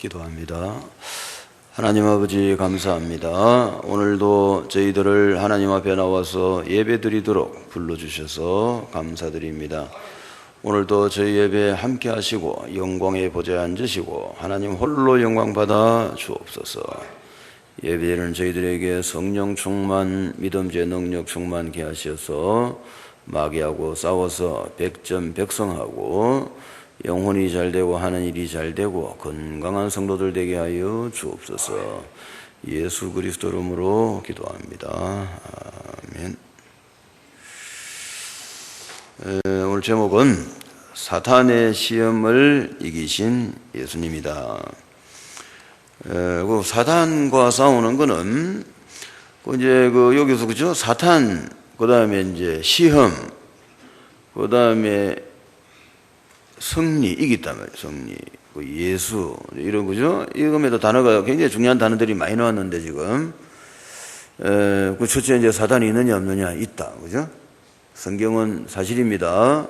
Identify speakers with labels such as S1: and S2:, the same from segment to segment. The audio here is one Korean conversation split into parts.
S1: 기도합니다. 하나님 아버지 감사합니다. 오늘도 저희들을 하나님 앞에 나와서 예배드리도록 불러주셔서 감사드립니다. 오늘도 저희 예배 함께 하시고 영광의 보좌에 앉으시고 하나님 홀로 영광 받아 주옵소서. 예배는 저희들에게 성령 충만, 믿음의 능력 충만케 하셔서 마귀하고 싸워서 백전백승하고 영혼이 잘되고 하는 일이 잘되고 건강한 성도들 되게 하여 주옵소서. 예수 그리스도 이름으로 기도합니다. 아멘. 오늘 제목은 사탄의 시험을 이기신 예수님이다. 사탄과 싸우는 거는 이제 여기서 그죠? 사탄, 그 다음에 이제 시험, 그 다음에 승리, 이겼단 말이에요. 승리, 예수, 이런 거죠. 이거에도 단어가 굉장히 중요한 단어들이 많이 나왔는데 지금 그 첫째 이제 사탄이 있느냐 없느냐 있다, 그죠? 성경은 사실입니다.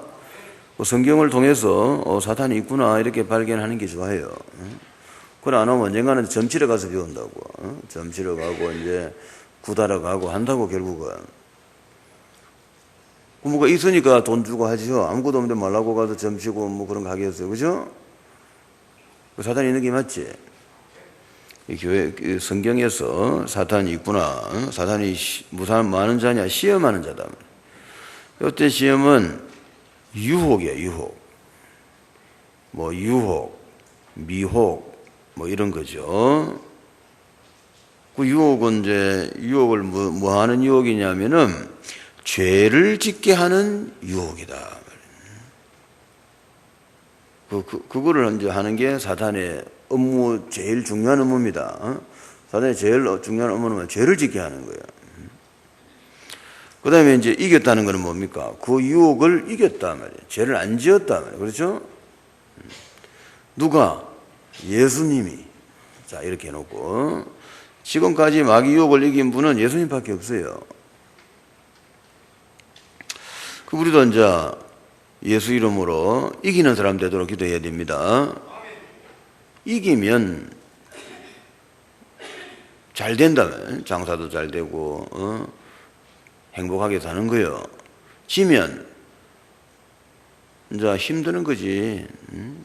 S1: 성경을 통해서 사탄이 있구나 이렇게 발견하는 게 좋아요. 그걸 안 하면 언젠가는 점치러 가서 배운다고. 점치러 가고 이제 구달아 가고 한다고 결국은. 뭐가 있으니까 돈 주고 하죠. 아무것도 없는데 말라고 가서 점치고 뭐 그런 거 하겠어요. 그죠? 사탄이 있는 게 맞지? 이 교회, 성경에서 사탄이 있구나. 사탄이 무슨 많은 자냐? 시험하는 자다. 이때 시험은 유혹이야, 유혹. 뭐 유혹, 미혹, 뭐 이런 거죠. 그 유혹은 이제, 유혹을 뭐 하는 유혹이냐면은 죄를 짓게 하는 유혹이다. 그거를 이제 하는 게 사탄의 업무, 제일 중요한 업무입니다. 사탄의 제일 중요한 업무는 죄를 짓게 하는 거예요. 그 다음에 이제 이겼다는 것은 뭡니까? 그 유혹을 이겼단 말이에요. 죄를 안 지었단 말이에요. 그렇죠? 누가? 예수님이. 자, 이렇게 해놓고. 지금까지 마귀 유혹을 이긴 분은 예수님밖에 없어요. 우리도 이제 예수 이름으로 이기는 사람 되도록 기도해야 됩니다. 이기면 잘 된다면 장사도 잘 되고 행복하게 사는 거예요. 지면 이제 힘드는 거지.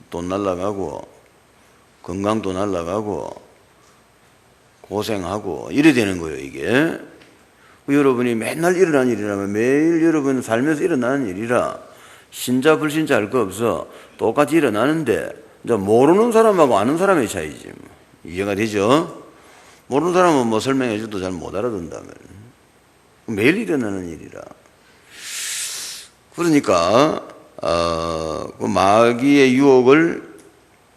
S1: 돈 날라가고 건강도 날라가고 고생하고 이래 되는 거예요, 이게. 여러분이 맨날 일어나는 일이라면 매일 여러분 살면서 일어나는 일이라 신자 불신자 할 거 없어. 똑같이 일어나는데 이제 모르는 사람하고 아는 사람의 차이지. 이해가 되죠? 모르는 사람은 뭐 설명해 줘도 잘 못 알아듣는다면 매일 일어나는 일이라. 그러니까 그 마귀의 유혹을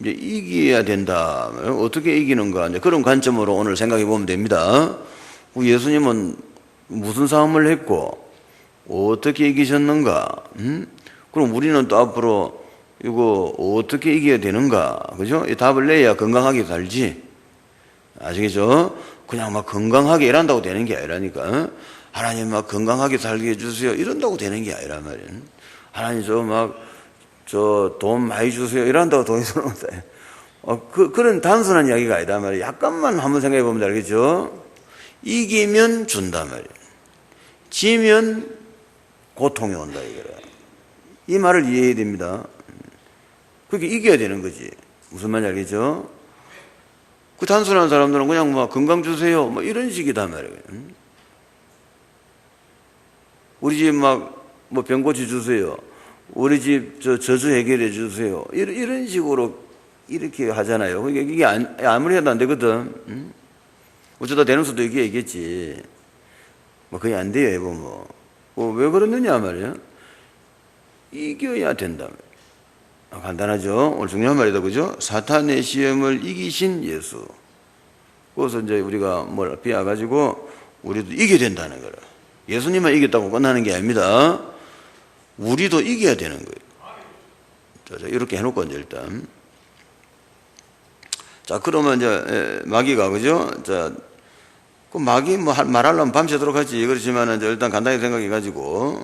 S1: 이제 이겨야 된다. 어떻게 이기는가? 이제 그런 관점으로 오늘 생각해 보면 됩니다. 예수님은 무슨 싸움을 했고 어떻게 이기셨는가? 그럼 우리는 또 앞으로 이거 어떻게 이겨야 되는가? 그죠? 이 답을 내야 건강하게 살지. 아시겠죠? 그냥 막 건강하게 일한다고 되는 게 아니라니까. 하나님 막 건강하게 살게 해주세요. 이런다고 되는 게 아니란 말이에요. 하나님 저 돈 많이 주세요. 이런다고 돈이 들어온다. 그런 단순한 이야기가 아니다 말이에요. 약간만 한번 생각해 보면 알겠죠? 이기면 준다 말이에요. 지면 고통이 온다 이거라. 이 말을 이해해야 됩니다. 그렇게 이겨야 되는 거지. 무슨 말인지 알겠죠? 그 단순한 사람들은 그냥 뭐 건강 주세요 뭐 이런 식이다 말이에요. 우리 집 뭐 병고치 주세요. 우리 집 저주 해결해 주세요. 이런 식으로 이렇게 하잖아요. 이게 아무리 해도 안 되거든. 어쩌다 되는 수도 있겠지. 뭐 거의 안 돼요, 해보면. 왜 그러느냐 말이에요. 이겨야 된다. 간단하죠? 오늘 중요한 말이다, 그죠? 사탄의 시험을 이기신 예수. 그래서 이제 우리가 뭘 비워가지고 우리도 이겨야 된다는 거라. 예수님만 이겼다고 끝나는 게 아닙니다. 우리도 이겨야 되는 거예요. 자, 이렇게 해놓고 이제 일단. 자, 그러면 이제 마귀가, 그죠? 자, 그 마귀 뭐 말하려면 밤새도록 하지. 그렇지만 이제 일단 간단히 생각해가지고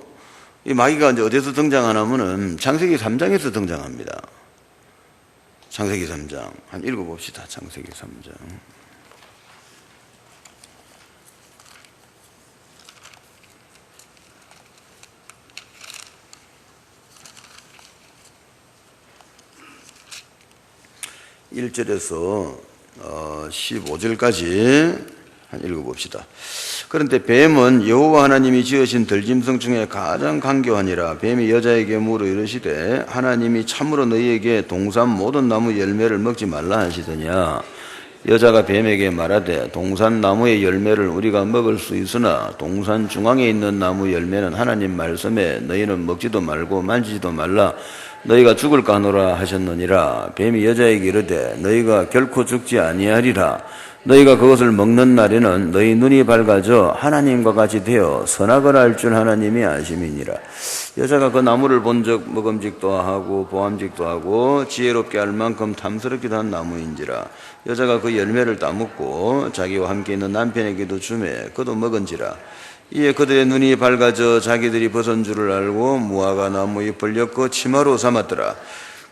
S1: 이 마귀가 이제 어디서 등장하냐면은 창세기 3장에서 등장합니다. 창세기 3장. 한 읽어봅시다. 창세기 3장. (1절에서) 15절까지 한 읽어봅시다. 그런데 뱀은 여호와 하나님이 지으신 들짐승 중에 가장 간교하니라. 뱀이 여자에게 물어 이르시되 하나님이 참으로 너희에게 동산 모든 나무 열매를 먹지 말라 하시더냐. 여자가 뱀에게 말하되 동산 나무의 열매를 우리가 먹을 수 있으나 동산 중앙에 있는 나무 열매는 하나님 말씀에 너희는 먹지도 말고 만지지도 말라 너희가 죽을까 하노라 하셨느니라. 뱀이 여자에게 이르되 너희가 결코 죽지 아니하리라. 너희가 그것을 먹는 날에는 너희 눈이 밝아져 하나님과 같이 되어 선악을 알 줄 하나님이 아심이니라. 여자가 그 나무를 본 적 먹음직도 하고 보암직도 하고 지혜롭게 할 만큼 탐스럽기도 한 나무인지라. 여자가 그 열매를 따먹고 자기와 함께 있는 남편에게도 주매 그도 먹은지라. 이에 그들의 눈이 밝아져 자기들이 벗은 줄을 알고 무화과 나무 잎을 엮어 치마로 삼았더라.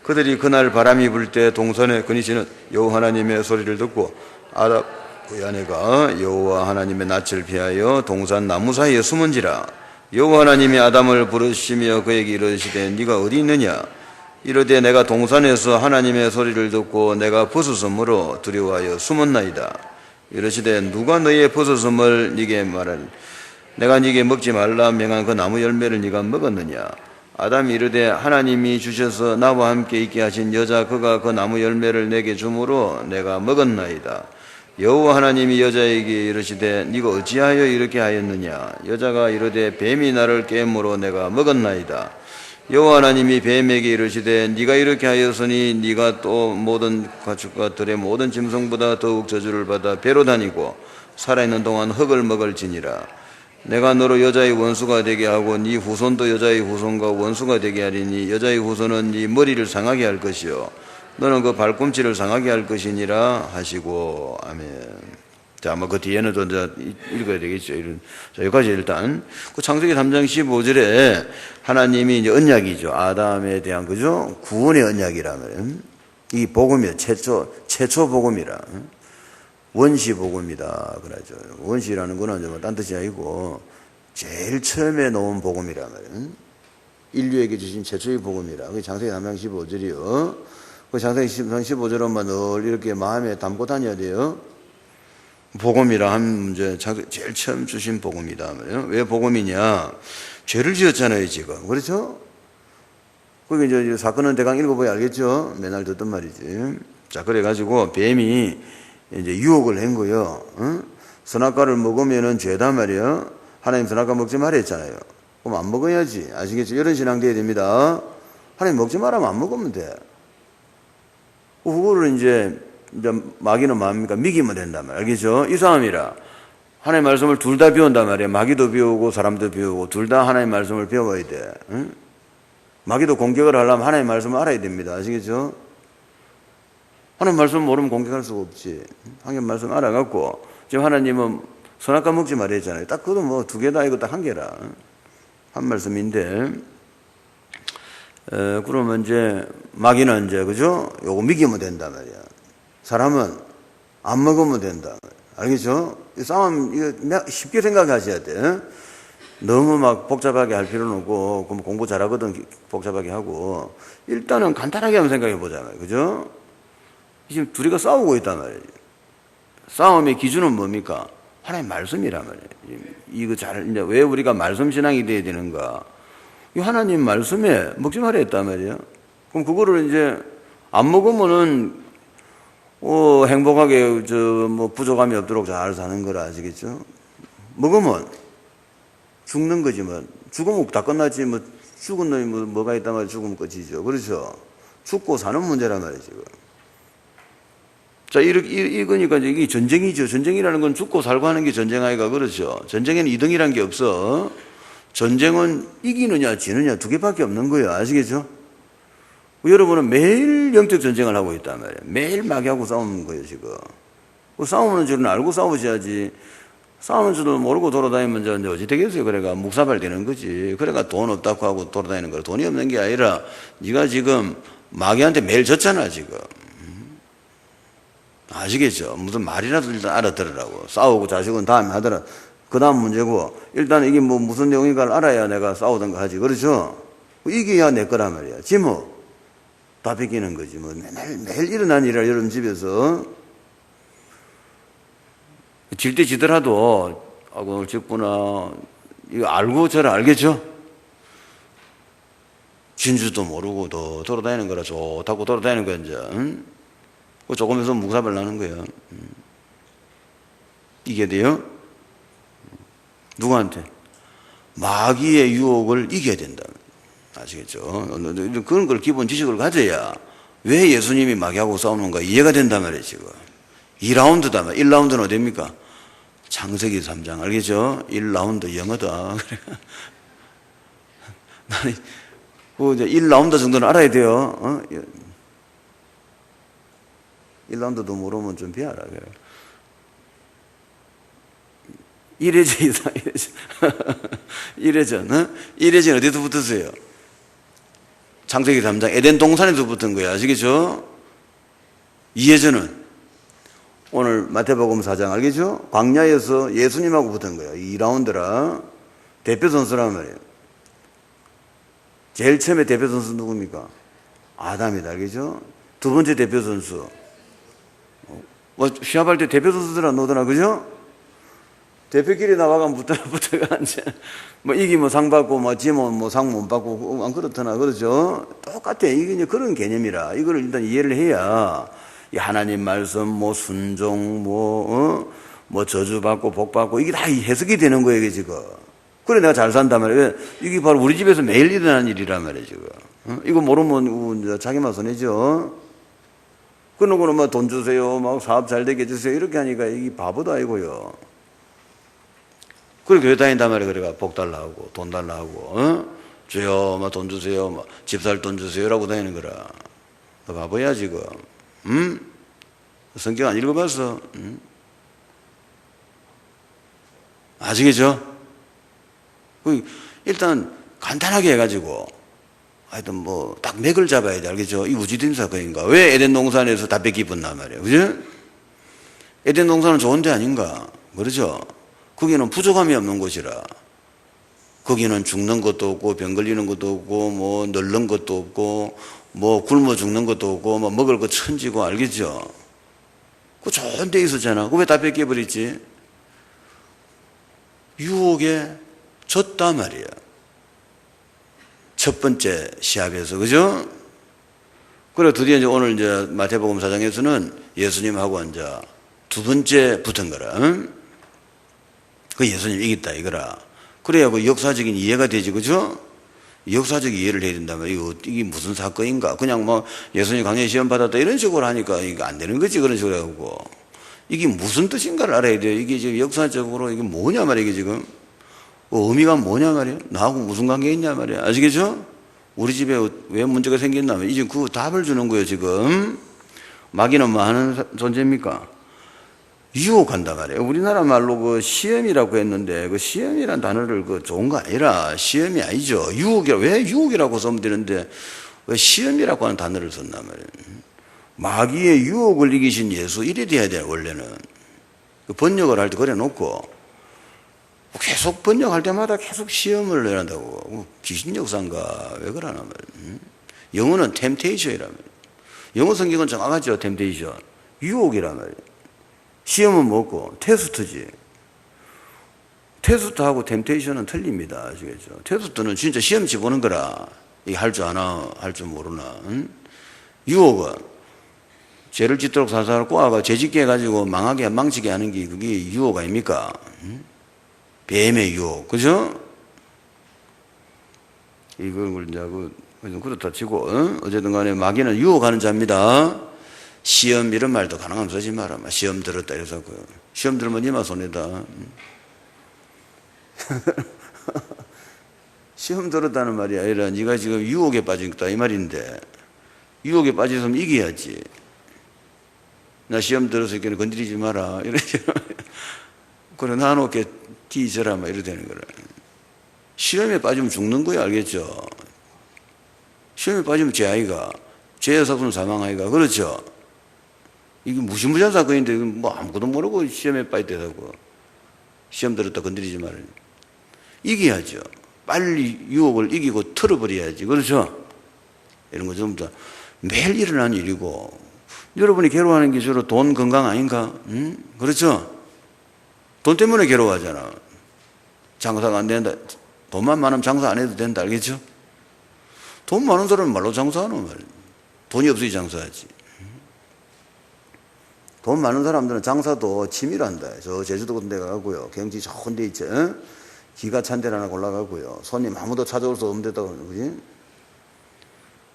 S1: 그들이 그날 바람이 불 때 동산에 그니시는 여호와 하나님의 소리를 듣고 아담 그의 아내가 여호와 하나님의 낯을 피하여 동산 나무 사이에 숨은지라. 여호와 하나님이 아담을 부르시며 그에게 이르시되 네가 어디 있느냐. 이르되 내가 동산에서 하나님의 소리를 듣고 내가 벗었으므로 두려워하여 숨었나이다. 이르시되 누가 너희의 벗었음을 네게 말하니 내가 네게 먹지 말라 명한 그 나무 열매를 네가 먹었느냐. 아담이 이르되 하나님이 주셔서 나와 함께 있게 하신 여자 그가 그 나무 열매를 내게 주므로 내가 먹었나이다. 여호와 하나님이 여자에게 이르시되 네가 어찌하여 이렇게 하였느냐. 여자가 이르되 뱀이 나를 깨므로 내가 먹었나이다. 여호와 하나님이 뱀에게 이르시되 네가 이렇게 하였으니 네가 또 모든 가축과 들의 모든 짐승보다 더욱 저주를 받아 배로 다니고 살아있는 동안 흙을 먹을지니라. 내가 너로 여자의 원수가 되게 하고 네 후손도 여자의 후손과 원수가 되게 하리니 여자의 후손은 네 머리를 상하게 할 것이요 너는 그 발꿈치를 상하게 할 것이니라 하시고. 아멘. 자, 뭐 그 뒤에는 또 이제 읽어야 되겠죠. 자, 여기까지 일단 그 창세기 3장 15절에 하나님이 이제 언약이죠. 아담에 대한 그죠? 구원의 언약이라 말이에요. 이 복음이에요. 최초 복음이라. 원시 복음이다 그러죠. 원시라는 거는 뭐 딴 뜻이 아니고 제일 처음에 놓은 복음이라 말이에요. 인류에게 주신 최초의 복음이라. 그게 창세기 3장 15절이요. 그 창세기 3장 15절은 늘 이렇게 마음에 담고 다녀야 돼요. 복음이라 하면 문제 제일 처음 주신 복음이다 말이에요. 왜 복음이냐? 죄를 지었잖아요 지금. 그렇죠? 그게 이제 사건은 대강 읽어보야 알겠죠? 맨날 듣던 말이지. 자, 그래가지고 뱀이 이제 유혹을 한 거요. 응? 선악과를 먹으면은 죄다 말이에요. 하나님 선악과 먹지 말라 했잖아요. 그럼 안 먹어야지. 아시겠죠? 이런 신앙 돼야 됩니다. 하나님 먹지 말라면 안 먹으면 돼. 그거를 이제 마귀는 뭡니까? 미기면 된단 말이에요. 알겠죠? 이 사람이라 하나님 말씀을 둘 다 배운단 말이에요. 마귀도 배우고 사람도 배우고 둘 다 하나님 말씀을 배워야 돼. 응? 마귀도 공격을 하려면 하나님 말씀을 알아야 됩니다. 아시겠죠? 하나님 말씀 모르면 공격할 수가 없지. 하나님 말씀 알아갖고 지금 하나님은 선악과 먹지 말라 했잖아요. 딱 그것도 뭐 두 개다 이거 딱 한 개라. 한 말씀인데 그러면 이제 마귀는 이제 그죠? 요거 미기면 된단 말이야. 사람은 안 먹으면 된다. 알겠죠? 이 싸움 이거 쉽게 생각하셔야 돼. 너무 막 복잡하게 할 필요는 없고 그럼 공부 잘하거든 복잡하게 하고 일단은 간단하게 한번 생각해 보잖아요. 그죠? 지금 둘이가 싸우고 있단 말이에요. 싸움의 기준은 뭡니까? 하나님 말씀이란 말이에요. 이거 이제 왜 우리가 말씀 신앙이 돼야 되는가? 이 하나님 말씀에 먹지 말라 했단 말이에요. 그럼 그거를 이제 안 먹으면은 행복하게 뭐 부족함이 없도록 잘 사는 거라 아시겠죠? 먹으면 죽는 거지 뭐. 죽으면 다 끝났지 뭐. 죽은 놈이 뭐가 있단 말이에요. 죽으면 끝이죠. 그렇죠? 죽고 사는 문제란 말이에요 지금. 자, 이거니까 이게 전쟁이죠. 전쟁이라는 건 죽고 살고 하는 게 전쟁 아이가 그렇죠. 전쟁에는 2등이라는 게 없어. 전쟁은 이기느냐 지느냐 두 개밖에 없는 거예요. 아시겠죠? 여러분은 매일 영적 전쟁을 하고 있단 말이에요. 매일 마귀하고 싸우는 거예요 지금. 싸우는 줄은 알고 싸우셔야지. 싸우는 줄도 모르고 돌아다니면 이제 어찌 되겠어요. 그래가 묵사발 되는 거지. 그래가 돈 없다고 하고 돌아다니는 거야. 돈이 없는 게 아니라 네가 지금 마귀한테 매일 졌잖아 지금. 아시겠죠? 무슨 말이라도 일단 알아들으라고. 싸우고 자식은 다음에 하더라. 그 다음 문제고, 일단 이게 뭐 무슨 내용인가를 알아야 내가 싸우던가 하지. 그렇죠? 이게야 내 거란 말이야. 지 뭐. 다 베끼는 거지. 뭐 매일 일어나는 일이라 여러분 집에서. 질 때 지더라도, 오늘 졌구나. 이거 알고 저를 알겠죠? 진주도 모르고 더 돌아다니는 거라 좋다고 돌아다니는 거야, 이제. 응? 조금 있으면 묵사발 나는 거예요. 이게 돼요? 누구한테? 마귀의 유혹을 이겨야 된다. 아시겠죠? 그런 걸 기본 지식을 가져야 왜 예수님이 마귀하고 싸우는가 이해가 된단 말이에요, 지금. 2라운드다 말이에요. 1라운드는 어디입니까? 창세기 3장. 알겠죠? 1라운드 영어다. 나는, 이제 1라운드 정도는 알아야 돼요. 1라운드도 모르면 좀 배워라. 이래저 이상, 이래저. 이래저는 어디서 붙었어요? 창세기 3장 에덴 동산에서 붙은 거야. 아시겠죠? 이해저는 오늘 마태복음 4장 알겠죠? 광야에서 예수님하고 붙은 거예요. 2라운드라. 대표 선수란 말이에요. 제일 처음에 대표 선수 누굽니까? 아담이다. 알겠죠? 두 번째 대표 선수. 뭐 시합할 때 대표 선수들아 노더나. 그죠? 대표끼리 나가면 붙어가 이제 뭐 이기면 상 받고 뭐 지면 뭐 상 못 받고 안 그렇더나. 그렇죠? 똑같아. 이게 이제 그런 개념이라 이거를 일단 이해를 해야 이 하나님 말씀 뭐 순종 뭐 저주 받고 복 받고 이게 다 해석이 되는 거예요, 이게 지금. 그래 내가 잘 산단 말이에요. 이게 바로 우리 집에서 매일 일어나는 일이란 말이에요, 지금. 이거 모르면 자기만 손해죠. 그러고는 뭐 돈 주세요, 막 사업 잘 되게 해주세요 이렇게 하니까 이게 바보도 아니고요. 그래 교회 다닌단 말이에요. 그래가 복 달라 하고 돈 달라 하고 주여 뭐 돈 주세요, 뭐 집 살 돈 주세요라고 다니는 거라. 너 바보야 지금. 성경 안 읽어봤어? 아시겠죠? 일단 간단하게 해가지고 하여튼 뭐 딱 맥을 잡아야 돼. 알겠죠? 이 우주dim 사건인가? 왜 에덴 동산에서 다 뺏기었단 말이에요? 그죠? 에덴 동산은 좋은 데 아닌가? 그렇죠? 거기는 부족함이 없는 곳이라. 거기는 죽는 것도 없고 병 걸리는 것도 없고 뭐 늙는 것도 없고 뭐 굶어 죽는 것도 없고 뭐 먹을 거 천지고. 알겠죠? 그 좋은 데 있었잖아. 그 왜 다 뺏겨버렸지? 유혹에 졌단 말이야. 첫 번째 시합에서. 그죠? 그래 드디어 이제 오늘 이제 마태복음 4장에서는 예수님하고 이제 두 번째 붙은 거라. 응? 그 예수님 이겼다 이거라. 그래야 그 역사적인 이해가 되지. 그죠? 역사적 이해를 해야 된다면 이게 무슨 사건인가? 그냥 뭐 예수님 강제 시험 받았다 이런 식으로 하니까 이거 안 되는 거지. 그런 식으로 하고 이게 무슨 뜻인가를 알아야 돼요. 이게 지금 역사적으로 이게 뭐냐 말이야. 이게 지금 의미가 뭐냐 말이야. 나하고 무슨 관계 있냐 말이야. 아시겠죠? 우리 집에 왜 문제가 생겼냐면 이제 그 답을 주는 거예요. 지금 마귀는 뭐 하는 존재입니까? 유혹한단 말이에요. 우리나라 말로 그 시험이라고 했는데 그 시험이란 단어를 그 좋은 거 아니라 시험이 아니죠. 유혹이라. 왜 유혹이라고 쓰면 되는데 왜 시험이라고 하는 단어를 썼단 말이에요. 마귀의 유혹을 이기신 예수 이래 돼야 돼요. 원래는 그 번역을 할 때 그래 놓고 계속 번역할 때마다 계속 시험을 내란다고. 귀신 역사인가 왜 그러나 말이에요. 영어는 템테이션이란 말이에요. 영어 성경은 정확하죠. 템테이션 유혹이란 말이에요. 시험은 뭐고? 테스트지. 테스트하고 템테이션은 틀립니다. 아시겠죠? 테스트는 진짜 시험치 보는 거라. 이게 할 줄 아나, 할 줄 모르나. 응? 유혹은 죄를 짓도록 살살 꼬아가 죄짓게 해가지고 망치게 하는 게 그게 유혹 아닙니까? 응? 뱀의 유혹. 그죠? 이걸 이제 그렇다 치고, 어쨌든 간에 마귀는 유혹하는 자입니다. 시험 이런 말도 가능하면 쓰지 마라. 시험 들었다 이래서 시험 들으면 니마 손해다. 시험 들었다는 말이 아니라 네가 지금 유혹에 빠졌다 이 말인데 유혹에 빠졌으면 이겨야지. 나 시험 들었으니까 건드리지 마라 이러지. 그래 나놓게 뒤져라 막 이래 되는 거라. 시험에 빠지면 죽는 거야. 알겠죠? 시험에 빠지면 죄 아이가 죄의 삭은 사망 아이가. 그렇죠? 이게 무시무시한 사건인데 뭐 아무것도 모르고 시험에 빠졌다고. 시험 들었다 건드리지 말아요. 이겨야죠. 빨리 유혹을 이기고 털어버려야지. 그렇죠? 이런 거 전부 다 매일 일어나는 일이고, 여러분이 괴로워하는 게 주로 돈, 건강 아닌가? 응? 그렇죠? 돈 때문에 괴로워하잖아. 장사가 안 된다. 돈만 많으면 장사 안 해도 된다. 알겠죠? 돈 많은 사람은 말로 장사하는 말이야. 돈이 없어야 장사하지. 돈 많은 사람들은 장사도 취미로 한다. 저 제주도 같은 데 가고요. 경치 좋은 데 있죠. 기가 찬 데를 하나 골라가고요. 손님 아무도 찾아올 수 없는 데다, 그지?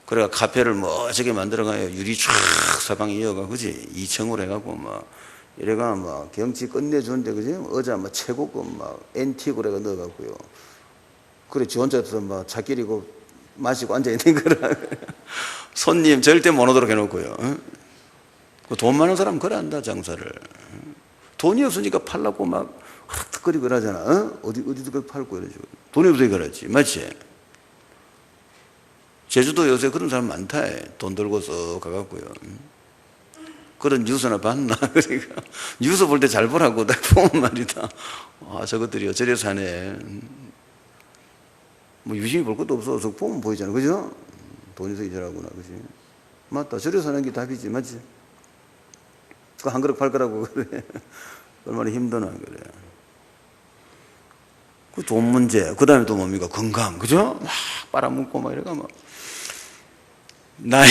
S1: 그래가 카페를 멋지게 만들어가요. 유리 쫙 사방에 이어가, 그지? 2층으로 해갖고, 이래가 경치 끝내주는데, 그지? 의자 최고급 앤틱으로 해가 넣어갖고요. 그래, 지 혼자서 차끼리고 마시고 앉아있는 거라. 손님 절대 못 오도록 해놓고요. 돈 많은 사람 그래 한다, 장사를. 돈이 없으니까 팔라고 흑흑거리고 그러잖아. 어디도 팔고 이러죠. 돈이 없어야 그러지. 맞지? 제주도 요새 그런 사람 많다. 돈 들고서 가갖고요. 그런 뉴스나 봤나? 그러니까 뉴스 볼 때 잘 보라고 딱 보면 말이다. 아, 저것들이요. 저래 사네. 유심히 볼 것도 없어. 보면 보이잖아. 그죠? 돈이 있어 이러구나. 그지? 맞다. 저래 사는 게 답이지. 맞지? 그 한 그릇 팔 거라고 그래. 얼마나 힘드나 그래. 그 돈 문제. 그 다음에 또 뭡니까? 건강. 그죠? 막 빨아먹고 이래가 나이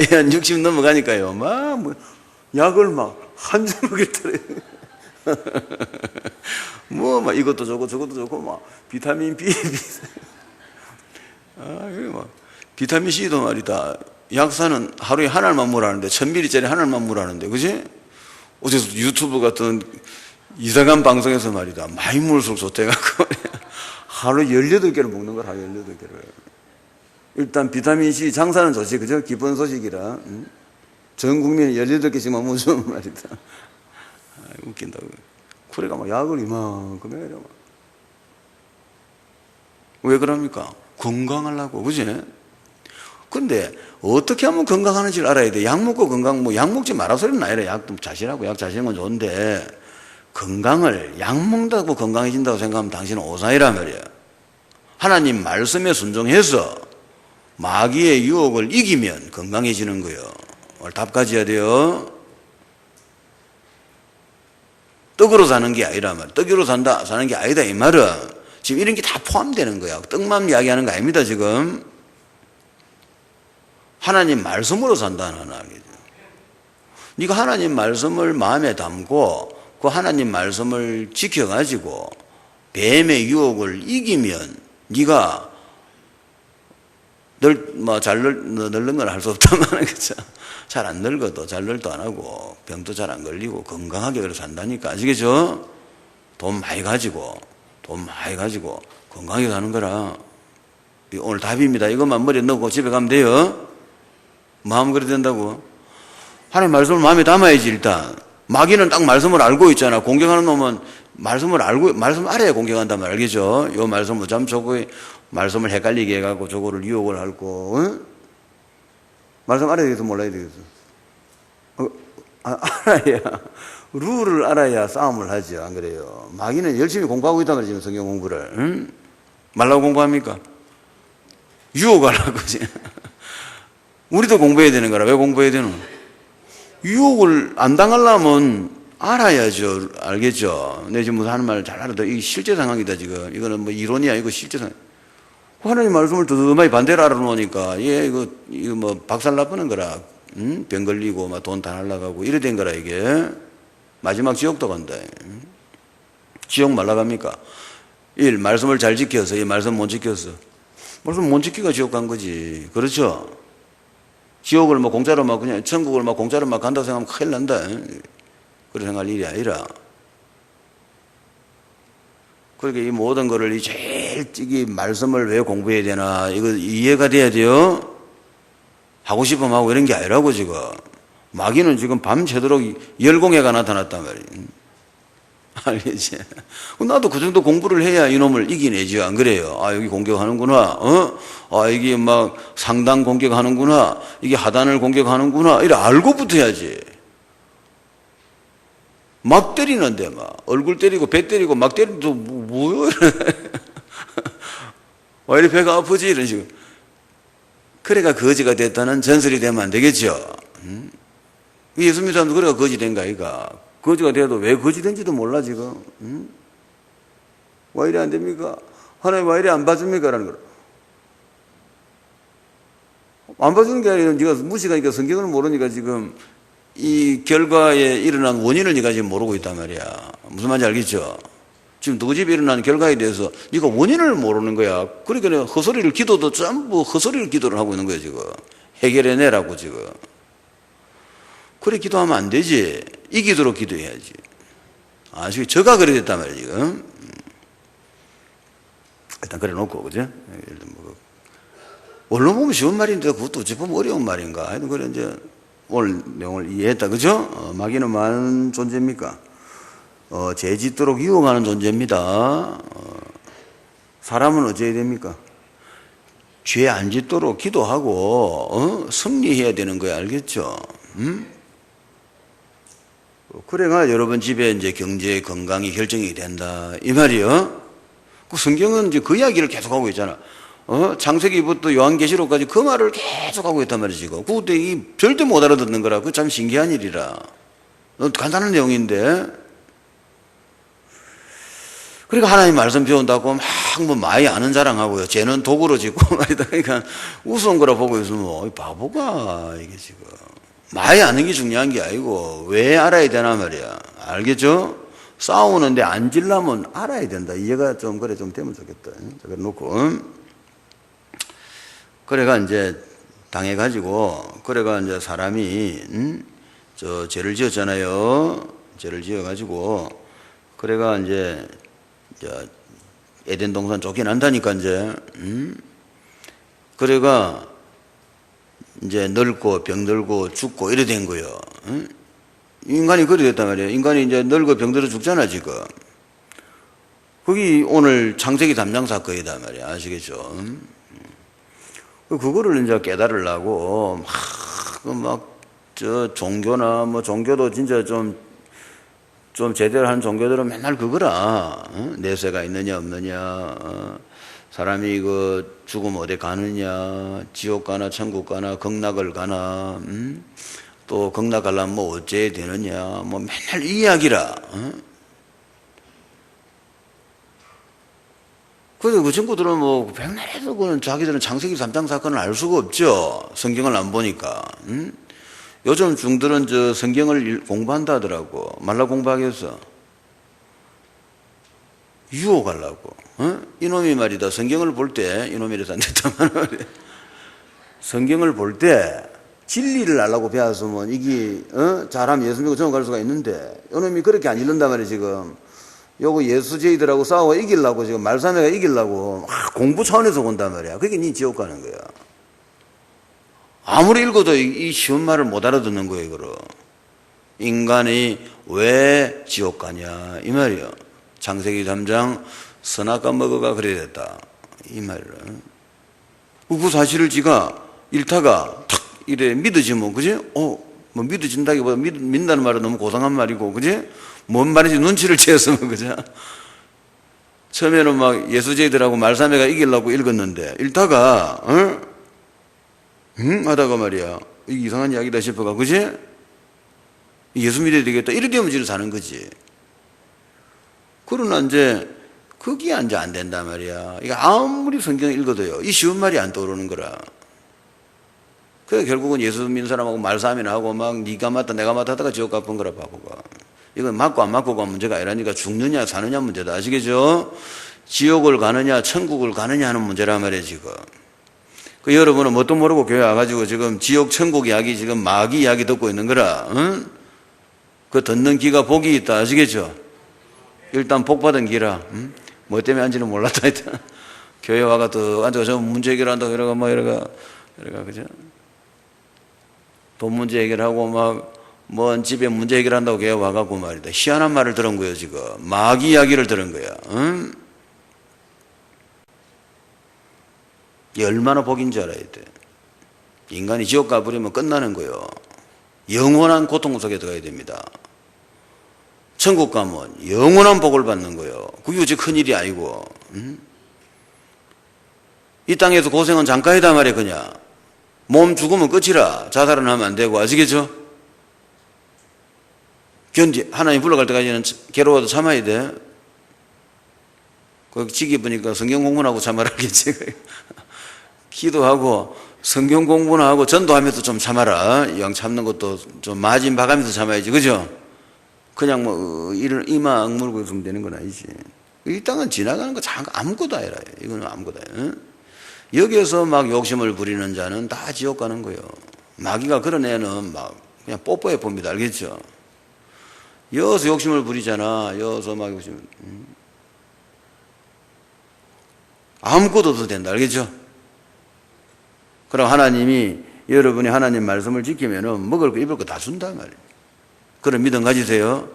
S1: 한 60 넘어가니까요. 약을 한 줄 먹겠더래. 이것도 좋고 저것도 좋고 비타민 B. 비타민 C도 말이다. 약사는 하루에 한 알만 먹으라는데 1000ml짜리 한 알만 먹으라는데, 그지? 어제서 유튜브 같은 이상한 방송에서 말이다. 많이 먹을수록 좋대갖고 하루 18개를 먹는 걸 하루 18개를. 일단 비타민C 장사는 좋지, 그죠? 기쁜 소식이라. 응? 전 국민이 18개씩만 먹으면 말이다. 웃긴다. 그래가 약을 이만큼 해야 왜 그럽니까? 건강하려고, 그지? 근데 어떻게 하면 건강하는지를 알아야 돼. 약 먹고 약 먹지 마라 소리는 아니라 약도 자신하고 약 자시는 건 좋은데, 건강을 약 먹는다고 건강해진다고 생각하면 당신은 오산이라 말이야. 하나님 말씀에 순종해서 마귀의 유혹을 이기면 건강해지는 거예요. 오늘 답 가져야 돼요. 떡으로 사는 게 아니라 말. 떡으로 사는 게 아니다 이 말은. 지금 이런 게 다 포함되는 거야. 떡만 이야기하는 거 아닙니다 지금. 하나님 말씀으로 산다는 말이죠. 네가 하나님 말씀을 마음에 담고 그 하나님 말씀을 지켜가지고 뱀의 유혹을 이기면 네가 잘 늙는 걸 할 수 없단 말이죠. 잘 안 늙어도 잘 늙도 안 하고 병도 잘 안 걸리고 건강하게 그래 산다니까. 아시겠죠? 돈 많이 가지고 건강하게 사는 거라. 오늘 답입니다. 이것만 머리에 넣고 집에 가면 돼요. 마음 그래 된다고. 하나님 말씀을 마음에 담아야지 일단. 마귀는 딱 말씀을 알고 있잖아. 공격하는 놈은 말씀을 알아야 공격한단 말 알겠죠? 요 말씀을 저거 말씀을 헷갈리게 해가지고 저거를 유혹을 하고, 응? 말씀 알아야 되겠어, 몰라야 되겠어? 알아야, 룰을 알아야 싸움을 하죠. 안 그래요? 마귀는 열심히 공부하고 있단 말이죠, 성경 공부를. 응? 말라고 공부합니까? 유혹하라고. 우리도 공부해야 되는 거라. 왜 공부해야 되노? 유혹을 안 당하려면 알아야죠. 알겠죠? 내 지금 하는 말 잘 알아도 이게 실제 상황이다, 지금. 이거는 이론이 아니고 실제 상황. 하나님 말씀을 더듬이 반대로 알아놓으니까, 이거 박살 나쁘는 거라. 응? 병 걸리고, 돈 다 날라가고, 이래 된 거라, 이게. 마지막 지옥도 간다. 지옥 말라갑니까? 말씀을 잘 지켜서, 이 말씀 못 지켰어. 말씀 못 지키가 지옥 간 거지. 그렇죠? 지옥을 공짜로 그냥 천국을 공짜로 간다고 생각하면 큰일 난다. 그런 생각할 일이 아니라. 그렇게 이 모든 거를 제일 이 말씀을 왜 공부해야 되나, 이거 이해가 돼야 돼요? 하고 싶으면 하고 이런 게 아니라고 지금. 마귀는 지금 밤새도록 열공해가 나타났단 말이에요. 알겠지? 나도 그 정도 공부를 해야 이놈을 이기내죠. 안 그래요? 여기 공격하는구나. 이게 상단 공격하는구나. 이게 하단을 공격하는구나. 이래 알고 붙어야지. 막 때리는데 막 얼굴 때리고 배 때리고 막 때리는데 뭐요? 왜 이렇게 배가 아프지? 이런 식으로. 그래가 거지가 됐다는 전설이 되면 안 되겠죠. 예수 믿는 사람도 그래가 거지 된 거 아이가. 거지가 돼도 왜 거지 된지도 몰라 지금. 왜 이래 안 됩니까? 하나님 왜 이래 안 봐줍니까? 라는 거라. 안 봐주는 게 아니라 네가 무식하니까 성경을 모르니까 지금 이 결과에 일어난 원인을 네가 지금 모르고 있단 말이야. 무슨 말인지 알겠죠? 지금 너희 집에 일어난 결과에 대해서 네가 원인을 모르는 거야. 그러니까 헛소리를 기도도 전부 헛소리를 기도를 하고 있는 거야 지금. 해결해내라고 지금. 그래 기도하면 안 되지. 이 기도로 기도해야지. 아시겠죠? 저가 그래 됐단 말이야 지금. 일단 그래 놓고 그죠? 원로 보면 쉬운 말인데 그것도 어찌 보면 어려운 말인가. 하여튼 그래 이제 오늘 내용을 이해했다 그죠? 마귀는 많은 존재입니까? 죄 짓도록 유혹하는 존재입니다. 사람은 어찌해야 됩니까? 죄 안 짓도록 기도하고 승리해야 되는 거야. 알겠죠? 그래가 여러분 집에 이제 경제 건강이 결정이 된다 이 말이요. 그 성경은 이제 그 이야기를 계속하고 있잖아. 창세기부터 요한계시록까지 그 말을 계속하고 있단 말이지. 그때 이 절대 못 알아듣는 거라. 그 참 신기한 일이라. 간단한 내용인데. 그러니까 하나님 말씀 배운다고 막 뭐 많이 아는 자랑하고요. 쟤는 도구로 짓고 말이다. 그러니까 우스운 거라 보고 있으면 바보가 이게 지금. 많이 아는 게 중요한 게 아니고 왜 알아야 되나 말이야. 알겠죠? 싸우는데 안 질라면 알아야 된다. 이해가 좀 그래 좀 되면 좋겠다. 그래 놓고 그래가 이제 당해가지고 그래가 이제 사람이 저 죄를 지었잖아요. 죄를 지어가지고 그래가 이제 에덴 동산 쫓겨난다니까 이제 그래가 이제 늙고 병들고 죽고 이래 된 거예요. 인간이 그래 됐단 말이에요. 인간이 이제 늙어 병들어 죽잖아 지금. 그게 오늘 창세기 3장 사건이단 말이야. 아시겠죠? 그거를 이제 깨달으려고 저 종교나 뭐 종교도 진짜 좀 제대로 한 종교들은 맨날 그거라. 내세가 있느냐 없느냐. 사람이 그 죽으면 어디 가느냐. 지옥 가나 천국 가나 극락을 가나. 또 극락 가려면 뭐 어째야 되느냐. 뭐 맨날 이 이야기라. 그래서 그 친구들은 뭐 백날 해도 그는 자기들은 창세기 3장 사건을 알 수가 없죠. 성경을 안 보니까. 요즘 중들은 저 성경을 공부한다 하더라고. 말라 공부하겠어. 유혹하려고. 이놈이 말이다. 성경을 볼 때, 이놈이라서 안 됐다만 말이야. 성경을 볼 때 진리를 알라고 배웠으면 이게, 잘하면 예수 믿고 정갈 수가 있는데, 이놈이 그렇게 안 읽는단 말이야, 지금. 요거 예수제이들하고 싸워 이기려고 지금 말사매가 이기려고 공부 차원에서 본단 말이야. 그게 네 지옥 가는 거야. 아무리 읽어도 이 쉬운 말을 못 알아듣는 거예요, 이거를. 인간이 왜 지옥 가냐, 이 말이요. 창세기 3장 선악과 먹어가 그래 됐다. 이 말을. 그 사실을 지가 읽다가 탁 이래 믿어지면, 그지? 뭐 믿어진다기보다 믿는다는 말은 너무 고상한 말이고, 그지? 뭔 말인지 눈치를 채었으면, 그죠? 처음에는 막 예수제이들하고 말사매가 이기려고 읽었는데, 읽다가, 하다가 말이야. 이게 이상한 이야기다 싶어가, 그지? 예수 믿어야 되겠다. 이래 되면 지를 사는 거지. 그러나 이제, 그게 이제 안 된단 말이야. 이게 아무리 성경을 읽어도요, 이 쉬운 말이 안 떠오르는 거라. 그래, 결국은 예수 믿는 사람하고 말싸움이나 하고 막 네가 맞다, 내가 맞다 하다가 지옥 가본 거라, 바보가. 이건 맞고 안 맞고가 문제가 아니라니까 죽느냐, 사느냐 문제다. 아시겠죠? 지옥을 가느냐, 천국을 가느냐 하는 문제란 말이에요, 지금. 그 여러분은 뭣도 모르고 교회 와가지고 지금 지옥, 천국 이야기, 지금 마귀 이야기 듣고 있는 거라, 그 듣는 귀가 복이 있다. 아시겠죠? 일단 복 받은 귀라, 뭐 때문에 한지는 몰랐다. 했다. 교회 와가 또 앉아서 저 문제 해결한다고 이러가, 뭐 이러가, 그죠? 돈 문제 해결하고 뭔 집에 문제 해결한다고 교회 와갖고 말이다. 희한한 말을 들은 거예요, 지금. 마귀 이야기를 들은 거야. 이게 얼마나 복인지 알아야 돼. 인간이 지옥 가버리면 끝나는 거예요. 영원한 고통 속에 들어가야 됩니다. 천국 가면 영원한 복을 받는 거예요. 그게 어찌 큰일이 아니고. 이 땅에서 고생은 잠깐이다 말이야. 그냥 몸 죽으면 끝이라. 자살은 하면 안 되고. 아시겠죠? 하나님 불러갈 때까지는 괴로워도 참아야 돼. 그 지기 보니까 성경 공부하고 참아라겠지. 기도하고 성경 공부나 하고 전도하면서 좀 참아라. 이왕 참는 것도 좀 마진 봐가면서 참아야지. 그죠? 그냥 뭐 이마 악물고 있으면 되는 건 아니지. 이 땅은 지나가는 거 아무것도 아니라. 이거는 아무것도 아니라. 여기에서 막 욕심을 부리는 자는 다 지옥 가는 거예요. 마귀가 그런 애는 막 그냥 뽀뽀해 봅니다. 알겠죠? 여기서 욕심을 부리잖아. 여기서 막 욕심. 아무것도 없어도 된다. 알겠죠? 그럼 하나님이 여러분이 하나님 말씀을 지키면은 먹을 거 입을 거 다 준단 말이에요. 그런 믿음 가지세요.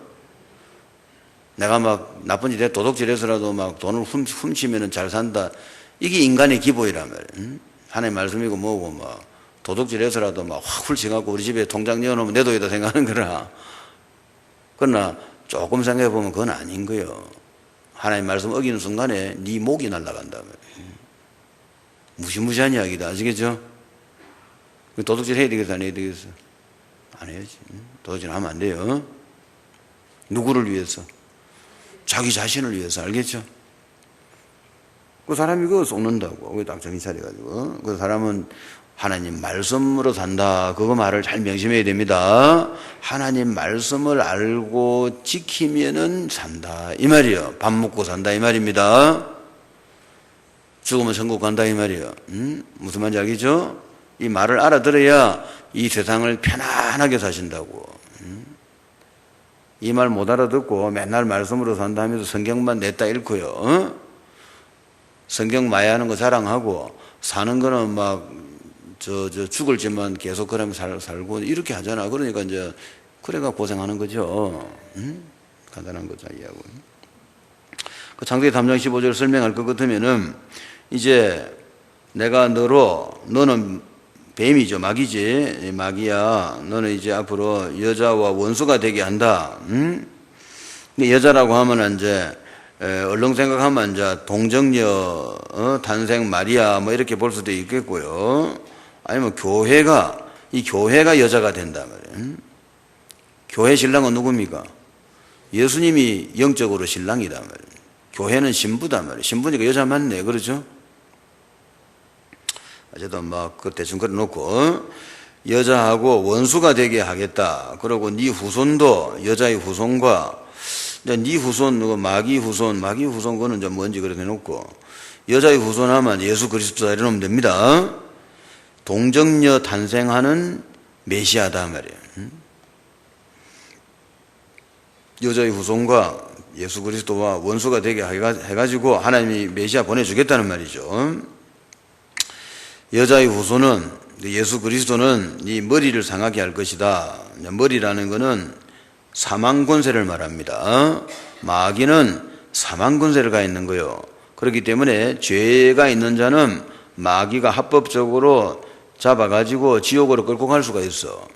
S1: 내가 막 나쁜 짓 해 도둑질해서라도 막 돈을 훔치면은 잘 산다. 이게 인간의 기본이란 말이에요. 하나님 말씀이고 뭐고 막 도둑질해서라도 막 확 훌치갖고 우리 집에 통장 넣어놓으면 내 돈이다 생각하는 거라. 그러나 조금 생각해보면 그건 아닌 거예요. 하나님 말씀 어기는 순간에 네 목이 날아간다 말이에요. 무시무시한 이야기다. 아시겠죠? 도둑질 해야 되겠어? 안 해야 되겠어? 안 해야지. 도둑질 하면 안 돼요. 누구를 위해서? 자기 자신을 위해서. 알겠죠? 그 사람이 그거 속는다고. 그게 딱 정신 차려가지고. 그 사람은 하나님 말씀으로 산다. 그거 말을 잘 명심해야 됩니다. 하나님 말씀을 알고 지키면은 산다. 이 말이에요. 밥 먹고 산다. 이 말입니다. 죽으면 천국 간다. 이 말이에요. 무슨 말인지 알겠죠? 이 말을 알아들어야 이 세상을 편안하게 사신다고. 이 말 못 알아듣고 맨날 말씀으로 산다 하면서 성경만 냈다 읽고요. 성경 마야하는 거 자랑하고 사는 거는 막 죽을지만 계속 그러면 살고 이렇게 하잖아. 그러니까 이제 그래가 고생하는 거죠. 간단한 거죠. 이하고. 그 창세기 3장 15절 설명할 것 같으면은 이제 내가 너는 뱀이죠. 마귀지. 마귀야. 너는 이제 앞으로 여자와 원수가 되게 한다. 근데 여자라고 하면 이제 얼렁 생각하면 이제 동정녀, 탄생 마리아 뭐 이렇게 볼 수도 있겠고요. 아니면 이 교회가 여자가 된다 말이에요. 교회 신랑은 누굽니까? 예수님이 영적으로 신랑이다 말이에요. 교회는 신부다 말이에요. 신부니까 여자 맞네. 그렇죠? 어쨌든 막 그 대충 그래 놓고 여자하고 원수가 되게 하겠다. 그리고 네 후손도 여자의 후손과 네 후손, 마귀 후손 그거는 이제 뭔지 그렇게 해놓고 여자의 후손 하면 예수 그리스도다 이러면 됩니다. 동정녀 탄생하는 메시아다 말이에요. 여자의 후손과 예수 그리스도와 원수가 되게 해가지고 하나님이 메시아 보내주겠다는 말이죠. 여자의 후손은 예수 그리스도는 이 머리를 상하게 할 것이다. 머리라는 것은 사망 권세를 말합니다. 마귀는 사망 권세를 가 있는 거예요. 그렇기 때문에 죄가 있는 자는 마귀가 합법적으로 잡아가지고 지옥으로 끌고 갈 수가 있어.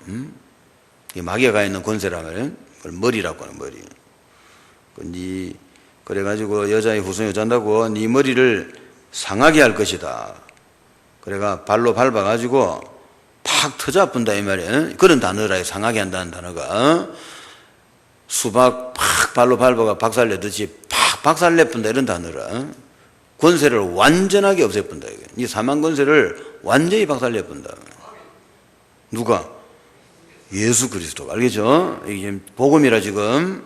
S1: 마귀가 가 있는 권세라 말이에요. 그걸 머리라고 하는 머리. 그래가지고 여자의 후손이 어쩐다고 네 머리를 상하게 할 것이다. 그래가 발로 밟아가지고 팍 터져 아픈다 이 말이에요. 그런 단어라. 상하게 한다는 단어가. 수박 팍 발로 밟아가 박살내듯이 팍 박살내뿐다 이런 단어라. 권세를 완전하게 없애뿐다. 이 사망 권세를 완전히 박살내뿐다. 누가? 예수 그리스도가. 알겠죠? 이게 복음이라 지금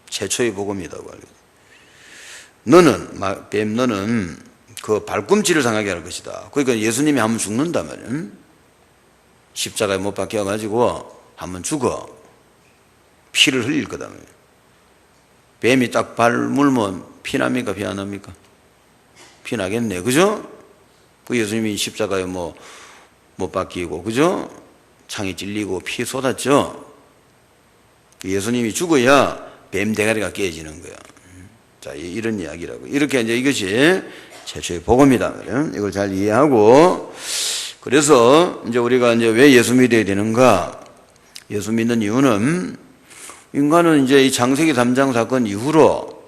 S1: 최초의 복음이라고 알겠죠. 너는 그 발꿈치를 상하게 할 것이다. 그러니까 예수님이 한번 죽는단 말이에요. 십자가에 못 박혀가지고 한번 죽어. 피를 흘릴 거다. 뱀이 딱 발 물면 피 납니까? 피 안 납니까? 피 나겠네. 그죠? 그 예수님이 십자가에 못 박히고, 그죠? 창이 찔리고 피 쏟았죠? 예수님이 죽어야 뱀 대가리가 깨지는 거야. 자, 이런 이야기라고. 이렇게 이제 이것이 최초의 복음이다. 이걸 잘 이해하고, 그래서 이제 우리가 이제 왜 예수 믿어야 되는가? 예수 믿는 이유는 인간은 이제 이 창세기 3장 사건 이후로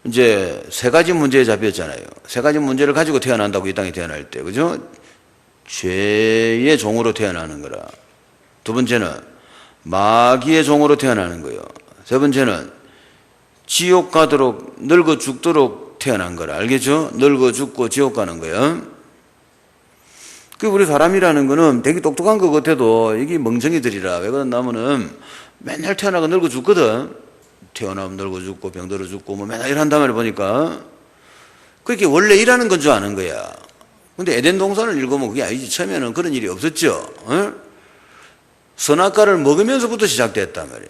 S1: 이제 세 가지 문제에 잡혔잖아요. 세 가지 문제를 가지고 태어난다고 이 땅에 태어날 때, 그죠? 죄의 종으로 태어나는 거라. 두 번째는 마귀의 종으로 태어나는 거예요. 세 번째는 지옥 가도록 늙어 죽도록 태어난 거라. 알겠죠? 늙어 죽고 지옥 가는 거예요. 그 우리 사람이라는 거는 되게 똑똑한 것 같아도 이게 멍청이들이라. 왜 그러냐면은 맨날 태어나고 늙어 죽거든. 태어나면 늙어 죽고 병들어 죽고 뭐 맨날 일한단 말을 보니까 그렇게 원래 일하는 건 줄 아는 거야. 근데 에덴 동산을 읽으면 그게 아니지. 처음에는 그런 일이 없었죠. 어? 선악과를 먹으면서부터 시작됐단 말이야.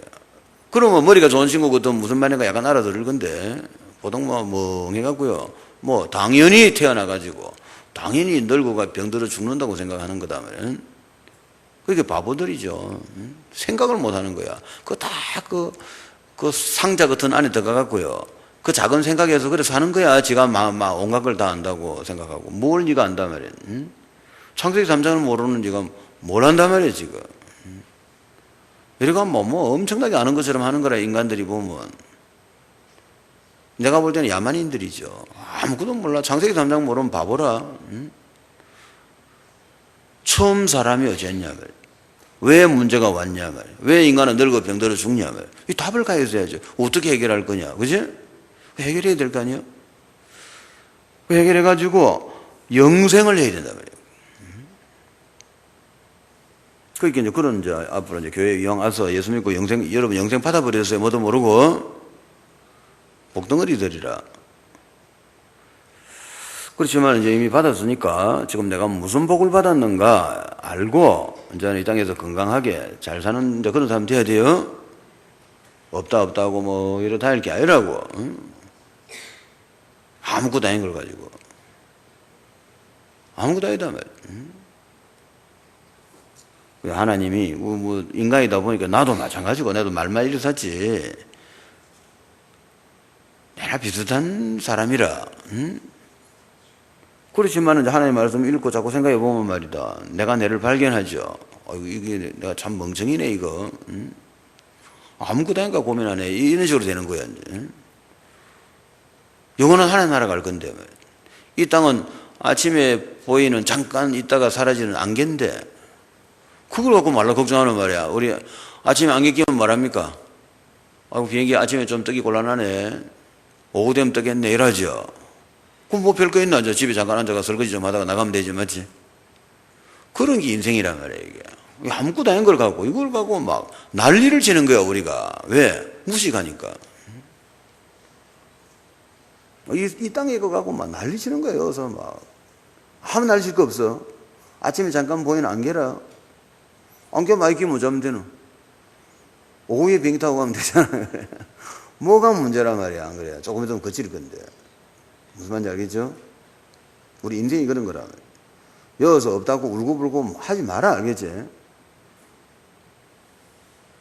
S1: 그러면 머리가 좋은 친구 같으면 무슨 말인가 약간 알아들을 건데 보통 뭐 멍해갖고요. 뭐 당연히 태어나가지고 당연히 늙어가 병들어 죽는다고 생각하는 거다 말이야. 그게 바보들이죠. 생각을 못 하는 거야. 그거 다 그 상자 같은 안에 들어가갖고요. 그 작은 생각에서 그래서 하는 거야. 지가 막 온갖 걸 다 안다고 생각하고. 뭘 네가 안단 말이야. 응? 창세기 3장을 모르는 네가 뭘 안단 말이야, 지금. 이래가 뭐 엄청나게 아는 것처럼 하는 거라, 인간들이 보면. 내가 볼 때는 야만인들이죠. 아무것도 몰라. 창세기 3장 모르면 바보라. 응? 처음 사람이 어쨌냐 말이야. 왜 문제가 왔냐 말이야. 왜 인간은 늙어 병들어 죽냐 말이야. 이 답을 가해줘야죠. 어떻게 해결할 거냐. 그지? 해결해야 될 거 아니에요? 해결해가지고 영생을 해야 된단 말이에요. 그러니까 이제 그런 이제 앞으로 이제 교회 이왕 와서 예수 믿고 영생, 여러분 영생 받아버렸어요. 뭐도 모르고. 복덩어리들이라. 그렇지만 이제 이미 받았으니까 지금 내가 무슨 복을 받았는가 알고 이제는 이 땅에서 건강하게 잘 사는 그런 사람 돼야 돼요. 없다고 뭐 이러다 할 게 아니라고. 응? 아무것도 아닌 걸 가지고. 아무것도 아니다 말이야. 응? 하나님이 뭐 인간이다 보니까 나도 마찬가지고 나도 말만 일었었지. 내가 비슷한 사람이라. 응? 그렇지만 이제 하나님 말씀 읽고 자꾸 생각해 보면 말이다. 내가 내를 발견하죠. 이게 내가 참 멍청이네 이거. 응? 아무것도 아닌가 고민하네. 이런 식으로 되는 거야. 이제. 영원한 하나님 나라 갈 건데. 이 땅은 아침에 보이는 잠깐 있다가 사라지는 안개인데 그걸 갖고 말라 걱정하는 말이야. 우리 아침에 안개 끼면 뭐랍니까? 아이고 비행기 아침에 좀 뜨기 곤란하네. 오후 되면 뜨겠네 이러죠. 그럼 뭐 별거 있나? 저 집에 잠깐 앉아가 설거지 좀 하다가 나가면 되지 맞지? 그런 게 인생이란 말이야 이게. 아무것도 아닌 걸 갖고 이걸 갖고 막 난리를 치는 거야 우리가. 왜? 무식하니까. 이 땅에 이거 갖고 막 난리 치는 거예요. 그래서 막 아무 난리 칠 거 없어. 아침에 잠깐 보이는 안개라. 안개 많이 끼면 자면 되는. 오후에 비행기 타고 가면 되잖아. 뭐가 문제란 말이야 안 그래? 조금 있으면 거칠 건데. 무슨 말인지 알겠죠? 우리 인생이 그런 거라. 여기서 없다고 울고불고 하지 마라 알겠지?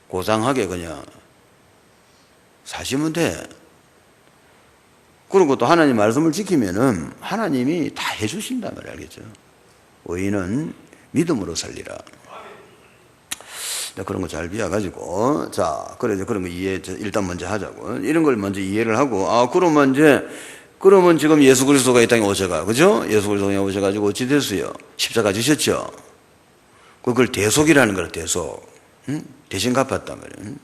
S1: 고상하게 그냥 사시면 돼. 그리고 또 하나님 말씀을 지키면은 하나님이 다 해주신단 말이야 알겠죠? 의인은 믿음으로 살리라. 그런 거 잘 비워가지고 자 그래 이제 그런 거 이해 일단 먼저 하자고. 이런 걸 먼저 이해를 하고 그러면 지금 예수 그리스도가 이 땅에 오셔가 그죠? 예수 그리스도가 오셔가지고 어찌 됐어요? 십자가 지셨죠? 그걸 대속이라는 거라 대속. 응? 대신 갚았단 말이에요. 응?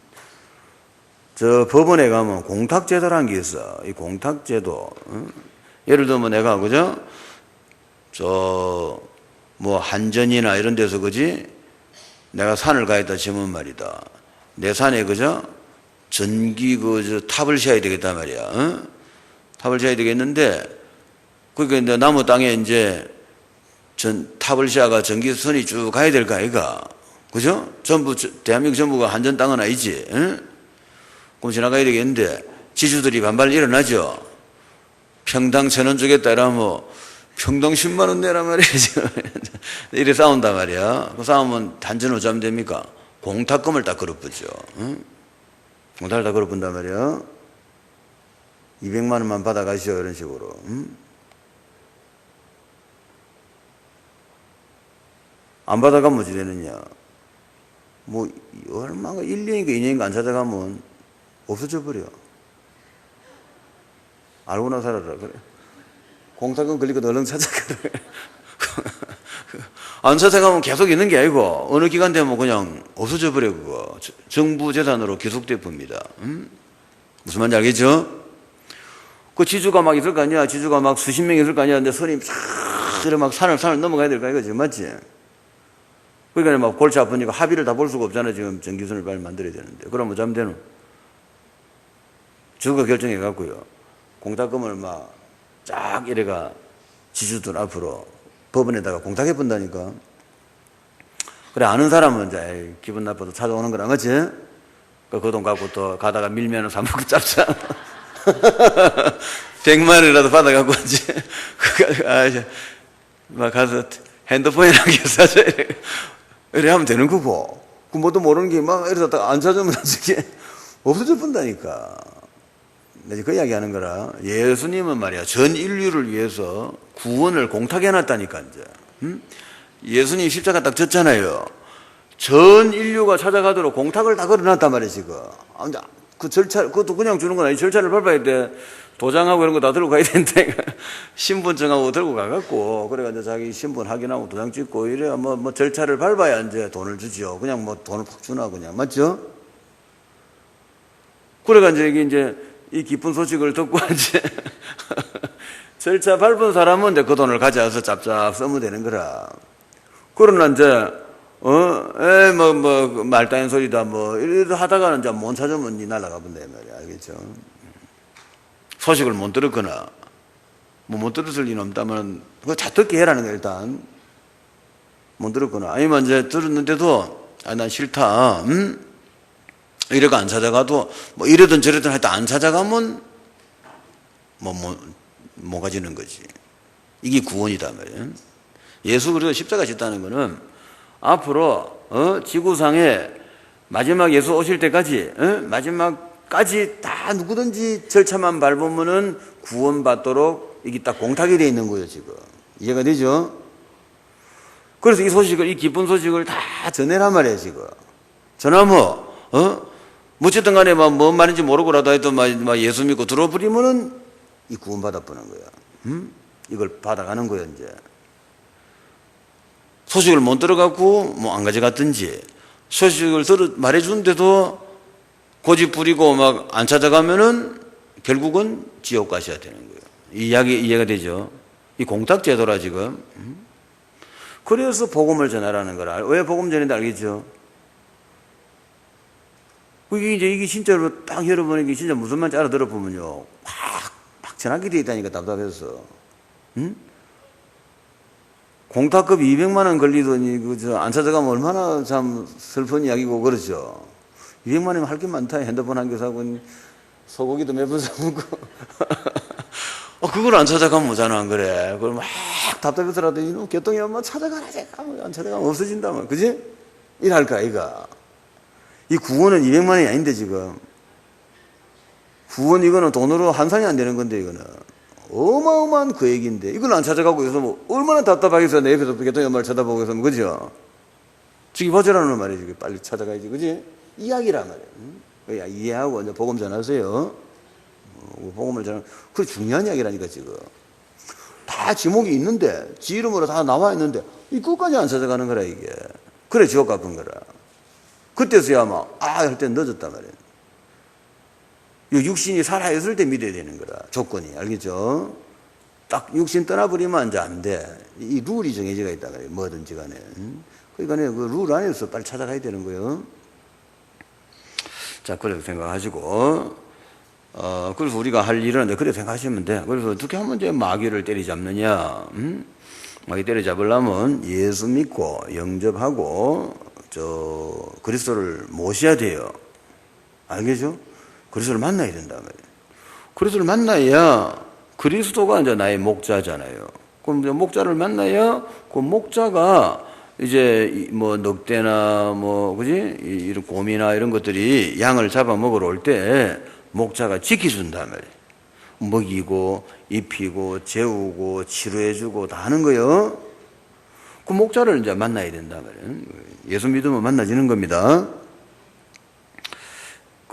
S1: 저 법원에 가면 공탁제도라는 게 있어. 이 공탁제도. 응? 예를 들면 내가 그죠? 저 뭐 한전이나 이런 데서 그지? 내가 산을 가겠다 치면 말이다. 내 산에 그죠? 전기 탑을 씌워야 되겠단 말이야. 응? 탑을 씌워야 되겠는데 그러니까 이제 나무 땅에 이제 탑을 씌워가 전기선이 쭉 가야 될 거 아이가. 그죠? 전부 대한민국 전부가 한전 땅은 아니지. 응? 그럼 지나가야 되겠는데 지주들이 반발 일어나죠. 평당 1,000원 주겠다 이러면 평당 10만 원 내란 말이야 지금. 이래 싸운단 말이야. 그 싸우면 단전 어쩌면 됩니까? 공탁금을 딱 걸어붙죠. 응? 공탁을 다 걸어붙단 말이야. 200만 원만 받아가시오 이런 식으로. 응? 안 받아가면 어찌 되느냐. 뭐 얼마가 1년인가 2년인가 안 찾아가면 없어져 버려. 알고나 살아라. 그래. 공탁은 걸리고 얼른 찾아가라. 안 찾아가면 계속 있는 게 아니고 어느 기간 되면 그냥 없어져 버려. 그거 정부 재산으로 귀속돼 봅니다. 무슨 말인지 알겠죠? 그 지주가 막 있을 거 아니야. 지주가 막 수십 명 있을 거 아니야. 근데 선임 싹 막 산을 넘어가야 될 거 아니야. 지금 맞지? 그러니까 막 골치 아프니까 합의를 다 볼 수가 없잖아. 지금 전기선을 빨리 만들어야 되는데. 그럼 뭐 자면 되노? 주가 결정해 갖고요. 공탁금을 막 쫙 이래가 지주들 앞으로 법원에다가 공탁해 본다니까. 그래, 아는 사람은 이제 에이, 기분 나빠도 찾아오는 거라, 그치? 그 돈 갖고 또 가다가 밀면은 사먹고 잡자. 100만 원이라도 받아갖고, 이제, 막 가서 핸드폰이나 사자. 이래 하면 되는 거고. 그 뭐도 모르는 게 막 이러다 안 찾으면 나중에 없어져 본다니까. 내가 그 이야기 하는 거라. 예수님은 말이야, 전 인류를 위해서 구원을 공탁해 놨다니까, 이제. 예수님 십자가 딱 졌잖아요. 전 인류가 찾아가도록 공탁을 다 걸어놨단 말이야, 지금. 그 절차, 그것도 그냥 주는 건 아니지. 절차를 밟아야 돼. 도장하고 이런 거 다 들고 가야 된다니까. 신분증하고 들고 가갖고, 그래가지고 자기 신분 확인하고 도장 찍고, 이래야 뭐 절차를 밟아야 이제 돈을 주죠. 그냥 뭐 돈을 팍 주나, 그냥. 맞죠? 그래가지고 이게 이 기쁜 소식을 듣고 이제 절차 밟은 사람은 이제 그 돈을 가져와서 짭짭 쓰면 되는 거라. 그러나 이제 말 따윈 소리다 이래도 하다가는 이제 못 찾으면 니 날아가 본다 말이야. 알겠죠? 소식을 못 들었거나 못 들었을 리는 없다면 그거 다 듣게 해라는 거야. 일단 못 들었거나 아니면 이제 들었는데도 난 싫다. 이래가 안 찾아가도 이러든 저러든 하여튼 안 찾아가면 못 가지는 거지. 이게 구원이다 말이야. 예수 그리스도 십자가 짓다는 거는 앞으로 지구상에 마지막 예수 오실 때까지 마지막까지 다 누구든지 절차만 밟으면은 구원받도록 이게 딱 공탁이 되어 있는 거예요. 지금 이해가 되죠? 그래서 이 소식을, 이 기쁜 소식을 다 전해란 말이에요. 지금 전하면 어쨌든 간에 뭔 말인지 모르고라도 하여튼 예수 믿고 들어버리면은 이 구원받아 보는 거야. 이걸 받아가는 거야, 이제. 소식을 못 들어갖고 안 가져갔든지, 소식을 말해주는데도 고집 부리고 막 안 찾아가면은 결국은 지옥 가셔야 되는 거예요. 이 이야기 이해가 되죠? 이 공탁제도라, 지금. 그래서 복음을 전하라는 거라. 왜 복음 전인지 알겠죠? 이게 진짜로 딱 여러분에게 진짜 무슨 말인지 알아들어 보면요. 막 전하게 돼 있다니까, 답답해서. 공탁급 200만 원 걸리더니, 안 찾아가면 얼마나 참 슬픈 이야기고, 그렇죠. 200만 원이면 할 게 많다. 핸드폰 한 개 사고, 소고기도 몇 번 사먹고. 그걸 안 찾아가면 뭐잖아, 안 그래. 그걸 막 답답해서라도, 이놈 개똥이 엄마 찾아가라, 제가. 안 찾아가면 없어진다, 뭐. 그지? 이랄까, 이가. 이 구원은 200만 원이 아닌데, 지금. 구원 이거는 돈으로 환산이 안 되는 건데, 이거는. 어마어마한 그 얘기인데, 이걸 안 찾아가고 있으면 얼마나 답답하겠어. 내 옆에서 개똥이 엄마를 쳐다보고 있으면, 그죠? 저기 보자라는 말이지. 빨리 찾아가야지, 그지? 이야기란 말이야. 이해하고 이제 복음 전하세요. 복음을 전하는, 그게 중요한 이야기라니까, 지금. 다 지목이 있는데, 지 이름으로 다 나와 있는데, 이 끝까지 안 찾아가는 거라, 이게. 그래, 지옥 갚은 거라. 그때서야 아마, 할 땐 늦었단 말이에요. 육신이 살아있을 때 믿어야 되는 거라, 조건이. 알겠죠? 딱 육신 떠나버리면 이제 안 돼. 이 룰이 정해져 있다 그래요. 뭐든지 간에. 그러니까 그 룰 안에서 빨리 찾아가야 되는 거예요. 자, 그렇게 생각하시고, 그래서 우리가 할 일은 그렇게 생각하시면 돼. 그래서 어떻게 하면 이제 마귀를 때리잡느냐? 마귀 때리잡으려면 예수 믿고 영접하고, 그리스도를 모셔야 돼요. 알겠죠? 그리스도를 만나야 된다 말이에요. 그리스도를 만나야 그리스도가 이제 나의 목자잖아요. 그럼 이제 목자를 만나야 그 목자가 이제 늑대나 그지? 이런 곰이나 이런 것들이 양을 잡아먹으러 올 때 목자가 지켜준단 말이에요. 먹이고, 입히고, 재우고, 치료해주고 다 하는 거예요. 그 목자를 이제 만나야 된단 말이에요. 예수 믿으면 만나지는 겁니다.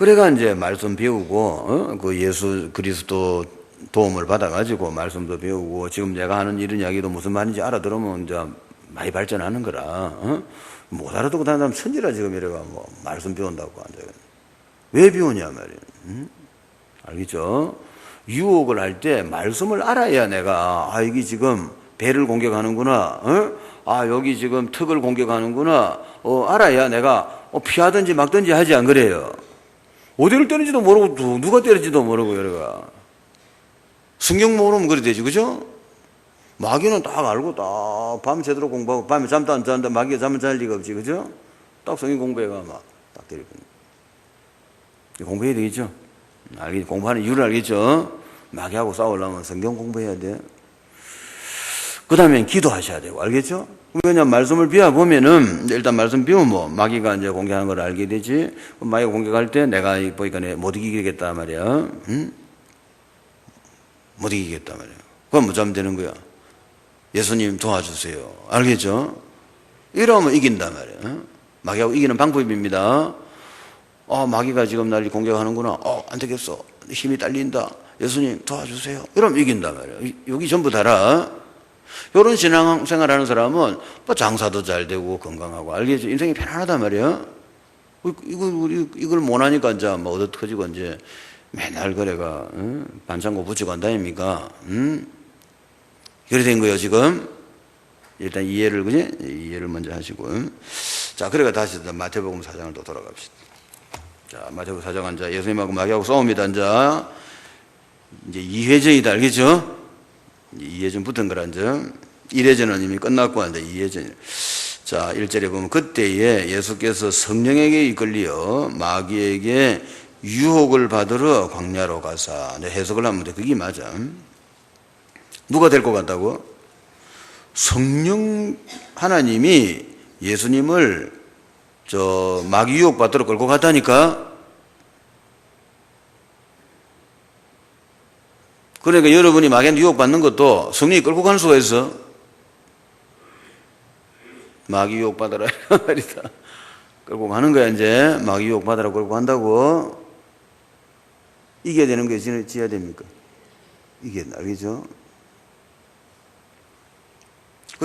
S1: 그래가 이제 말씀 배우고, 그 예수 그리스도 도움을 받아가지고 말씀도 배우고, 지금 내가 하는 이런 이야기도 무슨 말인지 알아들으면 이제 많이 발전하는 거라, 못 알아듣고 다니는 사람 천지라 지금 이래가 뭐 말씀 배운다고 앉아. 왜 배우냐 말이야. 알겠죠? 유혹을 할 때 말씀을 알아야 내가, 이게 지금 배를 공격하는구나, 여기 지금 턱을 공격하는구나, 알아야 내가 피하든지 막든지 하지 안 그래요. 어디를 때리는지도 모르고 누가 때릴지도 모르고 여러가 성경 모르면 그래 되지, 그죠? 마귀는 딱 알고 딱 밤 제대로 공부하고 밤에 잠도 안 자는데 마귀가 잠을 잘 리가 없지, 그죠? 딱 성경 공부해가 막 딱 때리거든요. 공부해야 되겠죠? 공부하는 이유를 알겠죠? 마귀하고 싸우려면 성경 공부해야 돼. 그 다음엔 기도하셔야 되고, 알겠죠? 그냥 말씀을 비워보면은, 일단 말씀 비우면 마귀가 이제 공격하는 걸 알게 되지. 마귀가 공격할 때 내가 보니까 못 이기겠다 말이야. 못 이기겠다 말이야. 그럼 뭐 하면 되는 거야? 예수님 도와주세요. 알겠죠? 이러면 이긴다 말이야. 마귀하고 이기는 방법입니다. 마귀가 지금 날 공격하는구나. 안 되겠어. 힘이 딸린다. 예수님 도와주세요. 이러면 이긴다 말이야. 여기 전부 다라. 이런 신앙생활 하는 사람은 뭐 장사도 잘 되고 건강하고, 알겠죠? 인생이 편안하단 말이야. 이걸 못하니까 이제 뭐 얻어터지고 이제 맨날 그래가 반창고 붙이고 한다입니까? 그래 된 거예요 지금. 일단 이해를, 그지? 이해를 먼저 하시고. 자, 그래가 다시 마태복음 4장을 또 돌아갑시다. 자, 마태복음 4장은 이제 예수님하고 마귀하고 싸웁니다. 이제 2회전이다, 알겠죠? 2회전 붙은 거라, 이제 1회전은 이미 끝났고, 이제 2회전. 자, 1절에 보면 그때에 예수께서 성령에게 이끌려 마귀에게 유혹을 받으러 광야로 가사. 해석을 하면 돼. 그게 맞아. 누가 될 것 같다고? 성령 하나님이 예수님을 마귀 유혹 받으러 끌고 갔다니까. 그러니까 여러분이 마귀한테 유혹받는 것도 성령이 끌고 가는 수가 있어. 마귀 유혹받으라 말이다. 끌고 가는 거야. 이제 마귀 유혹받으라 끌고 간다고. 이겨야 되는 게 지어야 됩니까? 이겨야 된다. 알겠죠?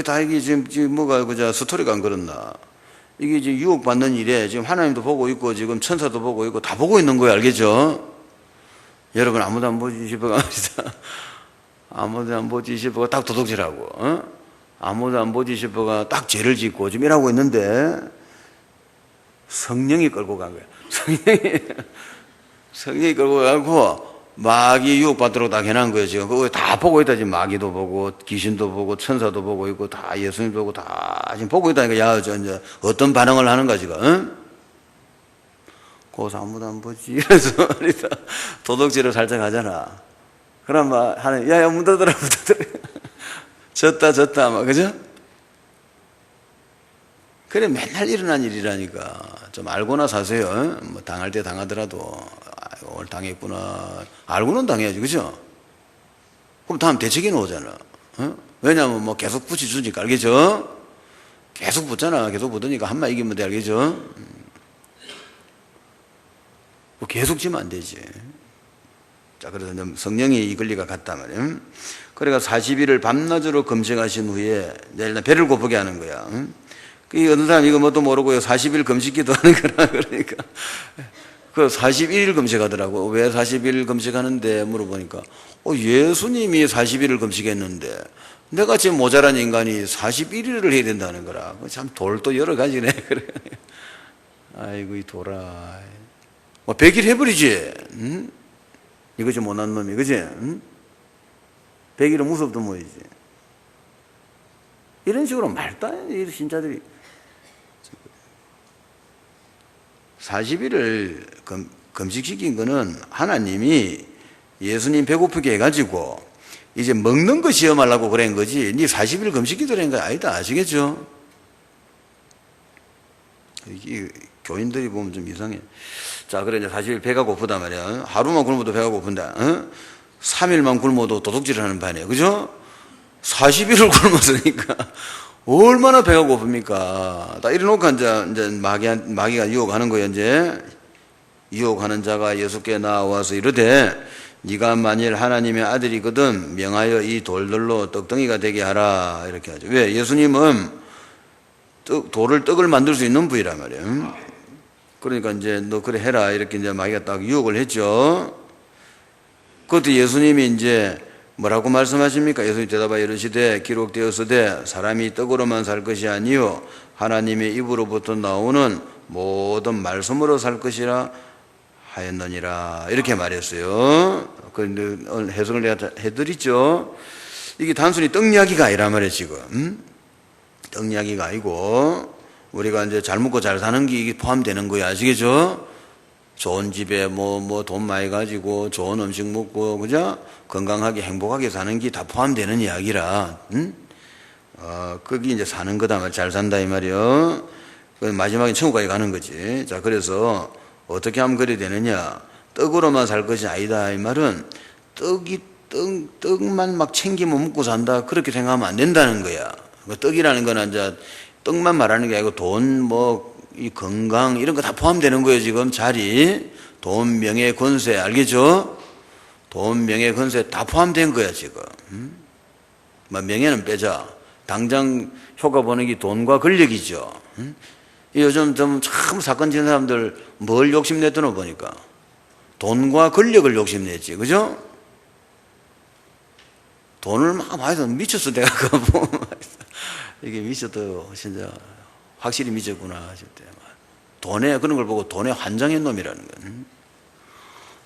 S1: 다 이게 지금 뭐가 그저 스토리가 안 그렇나. 이게 지금 유혹받는 일에 지금 하나님도 보고 있고 지금 천사도 보고 있고 다 보고 있는 거예요. 알겠죠? 여러분 아무도 안 보지 싶어가 말이다. 아무도 안 보지 싶어가 딱 도둑질하고, 아무도 안 보지 싶어가 딱 죄를 짓고 지금 이러고 있는데 성령이 끌고 간 거야. 성령이 끌고 가고 마귀 유혹받도록 딱 해놓은 거예요. 지금 그거 다 보고 있다. 지금 마귀도 보고 귀신도 보고 천사도 보고 있고 다 예수님 보고 다 지금 보고 있다니까. 야, 이제 어떤 반응을 하는가 지금? 거기서 아무도 안 보지. 이래서 말이다. 도둑질을 살짝 하잖아. 그럼 막 하는, 야, 문 닫아라, 문 닫아라. 졌다, 막, 그죠? 그래, 맨날 일어난 일이라니까. 좀 알고나 사세요. 뭐, 당할 때 당하더라도, 오늘 당했구나. 알고는 당해야지, 그죠? 그럼 다음 대책이 오잖아. 왜냐면 뭐 계속 붙여주니까, 알겠죠? 계속 붙잖아. 계속 붙으니까 한마 이기면 돼, 알겠죠? 계속 지면 안 되지. 자, 그래서 성령이 이끌 리가 같단 말이에요. 그러니까 40일을 밤낮으로 금식하신 후에 내일 배를 고프게 하는 거야. 그 어떤 사람 이거 뭣도 모르고 40일 금식기도 하는 거라. 그러니까 그 41일 금식하더라고. 왜 40일 금식하는데 물어보니까 예수님이 40일을 금식했는데 내가 지금 모자란 인간이 41일을 해야 된다는 거라. 참 돌도 여러 가지네. 그래. 아이고 이 돌아. 100일 해버리지. 응? 이것이 못난 놈이, 그지? 응? 100일은 무섭도 뭐이지. 이런 식으로 말도 안 해, 신자들이. 40일을 금식시킨 거는 하나님이 예수님 배고프게 해가지고 이제 먹는 거 시험하려고 그런 거지. 니 40일 금식기도라는 거 아니다. 아시겠죠? 이게 교인들이 보면 좀 이상해. 자, 그래, 이제 40일 배가 고프단 말이야. 하루만 굶어도 배가 고픈데, 3일만 굶어도 도둑질을 하는 판이에요. 그죠? 40일을 굶었으니까, 얼마나 배가 고픕니까? 다 이래놓고 이제 마귀가 유혹하는 거예요, 이제. 유혹하는 자가 예수께 나와서 이르되 네가 만일 하나님의 아들이거든 명하여 이 돌들로 떡덩이가 되게 하라 이렇게 하죠. 왜? 예수님은 돌을 떡을 만들 수 있는 분이란 말이에요. 그러니까 이제 너 그래 해라 이렇게 이제 마귀가 딱 유혹을 했죠. 그것도 예수님이 이제 뭐라고 말씀하십니까? 예수님이 대답하여 이르시되 기록되었으되 사람이 떡으로만 살 것이 아니요 하나님의 입으로부터 나오는 모든 말씀으로 살 것이라 하였느니라 이렇게 말했어요. 그런데 오늘 해석을 내가 해드리죠. 이게 단순히 떡 이야기가 아니란 말이에요. 지금 떡 이야기가 아니고 우리가 이제 잘 먹고 잘 사는 게 이게 포함되는 거야. 아시겠죠? 좋은 집에 돈 많이 가지고 좋은 음식 먹고 그죠? 건강하게 행복하게 사는 게 다 포함되는 이야기라. 거기 이제 사는 거다. 잘 산다 이 말이요. 마지막에 천국까지 가는 거지. 자, 그래서 어떻게 하면 그래 되느냐? 떡으로만 살 것이 아니다 이 말은 떡만 막 챙기면 먹고 산다 그렇게 생각하면 안 된다는 거야. 떡이라는 거는 이제 떡만 말하는 게 아니고 돈, 이 건강 이런 거 다 포함되는 거예요. 지금 자리, 돈, 명예, 권세 알겠죠? 돈, 명예, 권세 다 포함된 거야 지금. 명예는 빼자. 당장 효과 보는 게 돈과 권력이죠. 요즘 좀 참 사건 치는 사람들 뭘 욕심냈더나 보니까 돈과 권력을 욕심냈지, 그죠? 돈을 막 많이 써 미쳤어 내가 그거 보면 이게 미쳤어요. 진짜 확실히 미쳤구나 하실 때 돈에 그런 걸 보고 돈에 환장한 놈이라는 거야.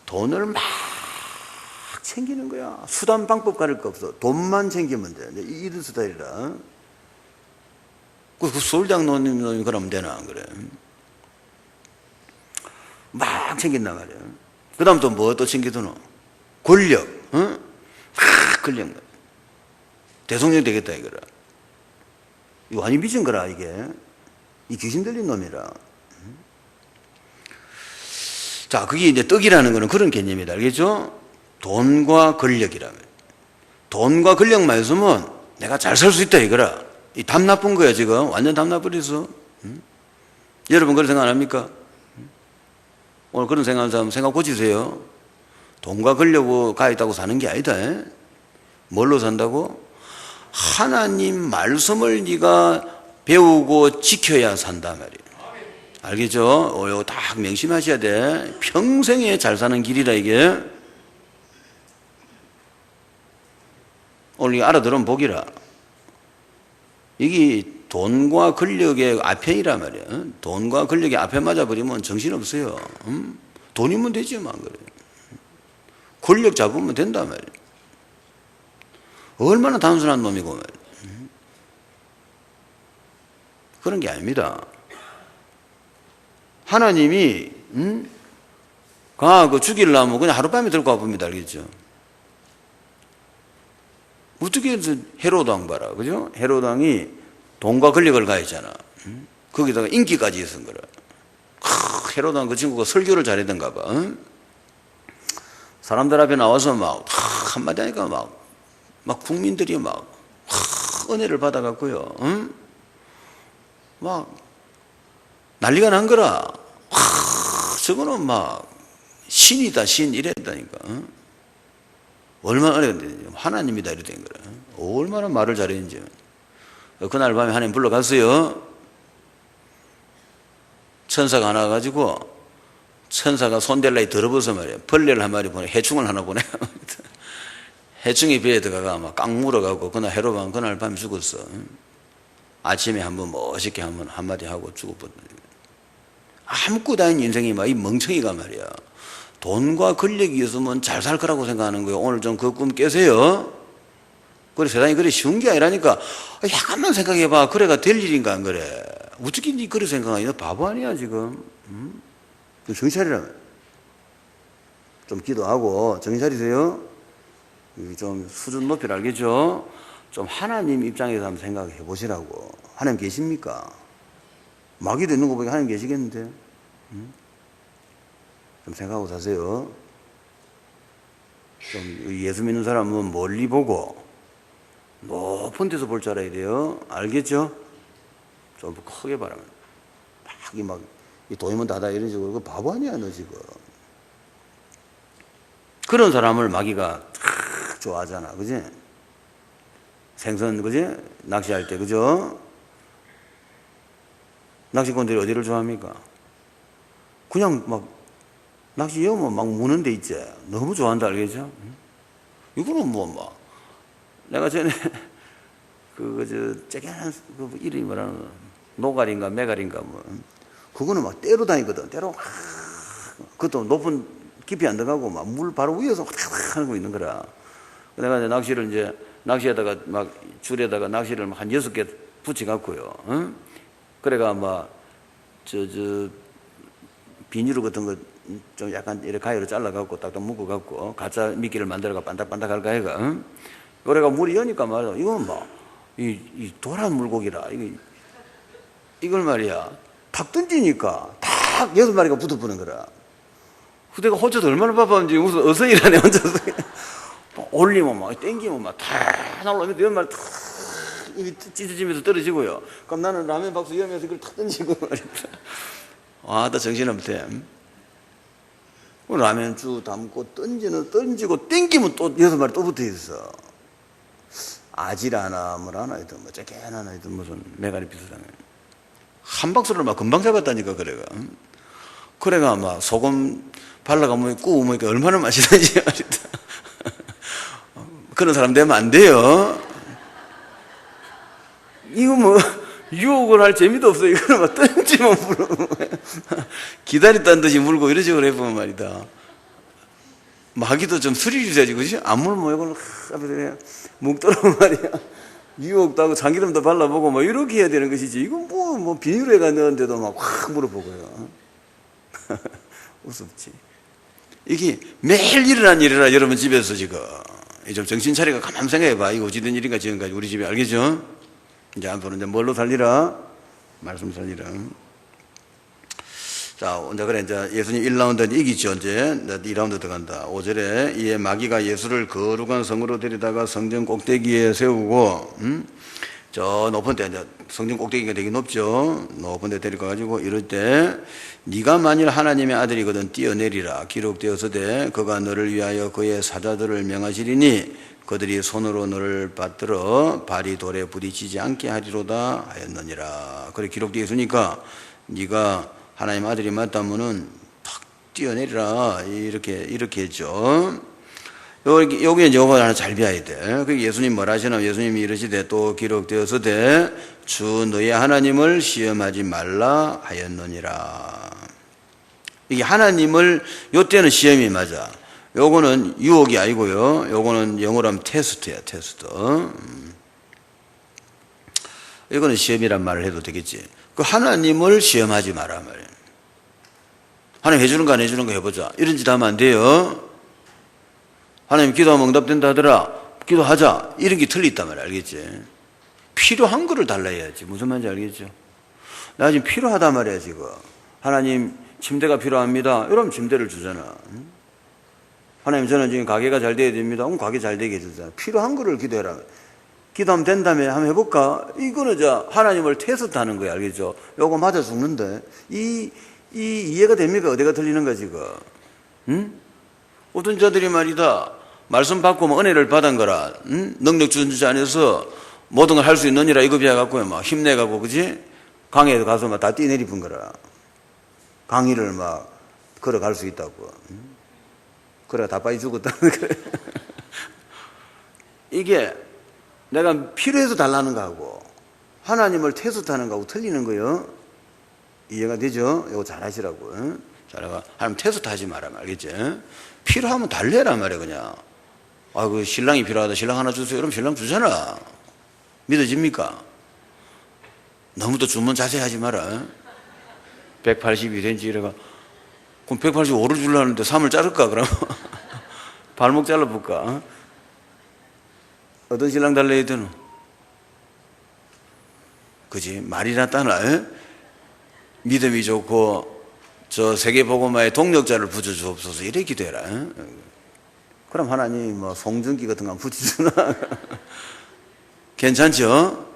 S1: 돈을 막 챙기는 거야. 수단 방법 가릴 거 없어. 돈만 챙기면 돼. 이런 스타일이라. 그 서울대학 놈이 그러면 되나 안 그래? 막 챙긴단 말이야. 그 다음 또 뭐 또 챙기더노? 권력. 권력. 대통령 되겠다 이거라. 이거 완전 미친 거라 이게. 이 귀신 들린 놈이라. 자, 그게 이제 떡이라는 거는 그런 개념이다. 알겠죠? 돈과 권력이라면. 돈과 권력만 있으면 내가 잘 살 수 있다 이거라. 이 답 나쁜 거야 지금. 완전 답 나버렸어. 여러분 그런 생각 안 합니까? 오늘 그런 생각하는 사람 생각 고치세요. 돈과 권력가 있다고 사는 게 아니다. 뭘로 산다고? 하나님 말씀을 네가 배우고 지켜야 산다 말이에요. 알겠죠? 이거 딱 명심하셔야 돼. 평생에 잘 사는 길이라 이게. 오늘 이거 알아들으면 복이라. 이게 돈과 권력의 앞편이란 말이야. 돈과 권력의 앞에 맞아버리면 정신없어요. 돈이면 되지만 그래. 권력 잡으면 된단 말이야. 얼마나 단순한 놈이고 말이야. 그런 게 아닙니다. 하나님이 그 죽이려면 그냥 하룻밤에 들고 와봅니다. 알겠죠? 어떻게 해서 헤로드 왕 봐라. 그죠? 헤로드 왕이 돈과 권력을 가했잖아. 거기다가 인기까지 있은 거라. 헤로드 왕 그 친구가 설교를 잘했던가 봐. 사람들 앞에 나와서 막 한마디 하니까 막 국민들이 막 은혜를 받아갖고요. 막 난리가 난 거라. 저거는 막 신이다 신 이랬다니까. 얼마나 어려운데 하나님이다 이랬던 거라. 얼마나 말을 잘했는지. 그날 밤에 하나님 불러갔어요. 천사가 하나 가지고 천사가 손댈라에 들어버서 말이야. 벌레를 한 마리 보내, 해충을 하나 보내. 해충이 배에 들어가가 막 깡 물어가고 그날 헤로방 그날 밤에 죽었어. 아침에 한번 멋있게 한마디 하고 죽어버려. 아무것도 아닌 인생이 막 이 멍청이가 말이야. 돈과 권력이 있으면 잘 살 거라고 생각하는 거예요. 오늘 좀 그 꿈 깨세요. 그래, 세상이 그래 쉬운 게 아니라니까. 약간만 생각해봐. 그래가 될 일인가 안 그래. 어떻게 니 그래 생각하니? 너 바보 아니야 지금. 정신 차리라면. 좀 기도하고 정신 차리세요. 좀 수준 높이를 알겠죠? 좀 하나님 입장에서 한번 생각해 보시라고. 하나님 계십니까? 마귀도 있는 거 보니까 하나님 계시겠는데? 좀 생각하고 사세요. 좀 예수 믿는 사람은 멀리 보고 높은 데서 볼 줄 알아야 돼요. 알겠죠? 좀 크게 바라면 막 이 도이면 다다 이런 식으로. 그 바보 아니야, 너 지금. 그런 사람을 마귀가 좋아하잖아. 그지? 생선, 그지? 낚시할 때, 그죠? 낚시꾼들이 어디를 좋아합니까? 그냥 막, 낚시 여면 막 무는 데 있지. 너무 좋아한다, 알겠죠? 이거는 뭐, 내가 전에, 쬐개난, 이름이 뭐라는, 노가리인가, 메가리인가, 뭐. 그거는 막 때로 다니거든. 때로 막, 그것도 높은, 깊이 안 들어가고, 막 물 바로 위에서 확 하는 거 있는 거라. 내가 이제 낚시를 낚시에다가 막, 줄에다가 낚시를 막 한 6개 붙여갖고요. 응? 그래가 막, 비닐로 같은 거 좀 약간 이렇게 가위로 잘라갖고 딱딱 묶어갖고 가짜 미끼를 만들어가 반딱반딱 할까 해가. 응? 그래가 물이 여니까 말이야. 이건 막, 이 도란 물고기라. 이걸 말이야. 탁 던지니까 탁 6마리가 붙어보는 거라. 그때가 혼자서 얼마나 바빴는지 무슨 어성이라네, 혼자서. 올리면 막, 땡기면 막, 탁 날라오면 6마리 탁, 찢어지면서 떨어지고요. 그럼 나는 라면 박스 열면서 이걸 탁 던지고 말이야. 아, 나 정신없대. 라면 쭉 담고 던지고 땡기면 또 6마리 또 붙어 있어. 아지라나 뭐라나 하여튼 뭐 쬐개나나 하여튼 무슨 메가리 비슷하네. 한 박스를 막 금방 잡았다니까. 그래가 막 소금 발라가면 구우면 얼마나 맛있는지 말이다. 그런 사람 되면 안 돼요. 이거 뭐 유혹을 할 재미도 없어. 이거는 막 던지면 물어. 기다렸다는 듯이 물고 이런 식으로 해보면 말이다. 마귀도 좀 스릴 주셔야지, 그지? 안 물면 이걸 앞에서 묵도록 말이야. 유혹도 하고 참기름도 발라보고 뭐 이렇게 해야 되는 것이지. 이건 뭐 비닐에가 넣었는데도 막 확 물어보고요. 우습지. 이게 매일 일어난 일이라 여러분 집에서 지금 좀 정신 차리가 가만 생각해봐. 이거 어찌된 일인가 지금까지 우리 집에. 알겠죠? 이제 앞으로 이제 뭘로 살리라? 말씀 살리라. 자, 이제 그래, 이제 예수님 1라운드 이기죠, 이제. 2라운드 들어간다. 5절에 이에 마귀가 예수를 거룩한 성으로 데리다가 성전 꼭대기에 세우고, 저 높은 데, 이제 성전 꼭대기가 되게 높죠. 높은 데 데리고 가지고 이럴 때, 네가 만일 하나님의 아들이거든 뛰어내리라. 기록되었으되 그가 너를 위하여 그의 사자들을 명하시리니 그들이 손으로 너를 받들어 발이 돌에 부딪히지 않게 하리로다 하였느니라. 그래 기록되어 있으니까 네가 하나님 아들이 맞다면은 탁 뛰어내리라 이렇게 했죠. 여기 이제 요거 하나 잘 배워야 돼. 그 예수님 뭐라 하시나? 예수님이 이러시되 또 기록되었으되 주 너의 하나님을 시험하지 말라 하였느니라. 이게 하나님을 요때는 시험이 맞아. 요거는 유혹이 아니고요. 요거는 영어로 하면 테스트야, 테스트. 이거는 시험이란 말을 해도 되겠지. 그 하나님을 시험하지 마라 말이야. 하나님 해주는 거 안 해주는 거 해보자. 이런 짓 하면 안 돼요. 하나님 기도하면 응답된다 하더라. 기도하자. 이런 게 틀리단 말이야. 알겠지? 필요한 거를 달라야지. 무슨 말인지 알겠죠? 나 지금 필요하단 말이야, 지금. 하나님 침대가 필요합니다. 이러면 침대를 주잖아. 하나님 저는 지금 가게가 잘 돼야 됩니다. 그럼 가게 잘 되게 해주잖아. 필요한 거를 기도해라. 기도하면 된다며 한번 해볼까? 이거는 하나님을 테스트하는 거야. 알겠죠? 요거 맞아 죽는데. 이해가 됩니까? 어디가 틀리는가 지금? 응? 어떤 자들이 말이다. 말씀 받고 뭐 은혜를 받은 거라. 응? 능력 주는 자 안에서 모든 걸 할 수 있느니라 이거 비하갖고 막 힘내가고 그지? 강에 가서 막 다 뛰내리픈 거라. 강의를 막 걸어갈 수 있다고. 응? 그래 다 빠이 죽었다는 거야. 이게 내가 필요해서 달라는 거하고 하나님을 테스트하는 거하고 틀리는 거요. 이해가 되죠? 이거 잘 하시라고. 응? 잘해봐. 하나님 테스트 하지 마라. 알겠지? 필요하면 달래란 말이야, 그냥. 그 신랑이 필요하다. 신랑 하나 주세요. 그럼 신랑 주잖아. 믿어집니까? 너무 또 주문 자세히 하지 마라. 182cm 이래가. 그럼 185를 주려는데 3을 자를까, 그럼? 발목 잘라볼까? 어떤 신랑 달래야 되노? 그지? 말이나 따나, 에? 믿음이 좋고, 저 세계복음화의 동력자를 붙여주옵소서. 이래 기도해라. 에? 그럼 하나님 뭐 송중기 같은 거 붙여주나? 괜찮죠?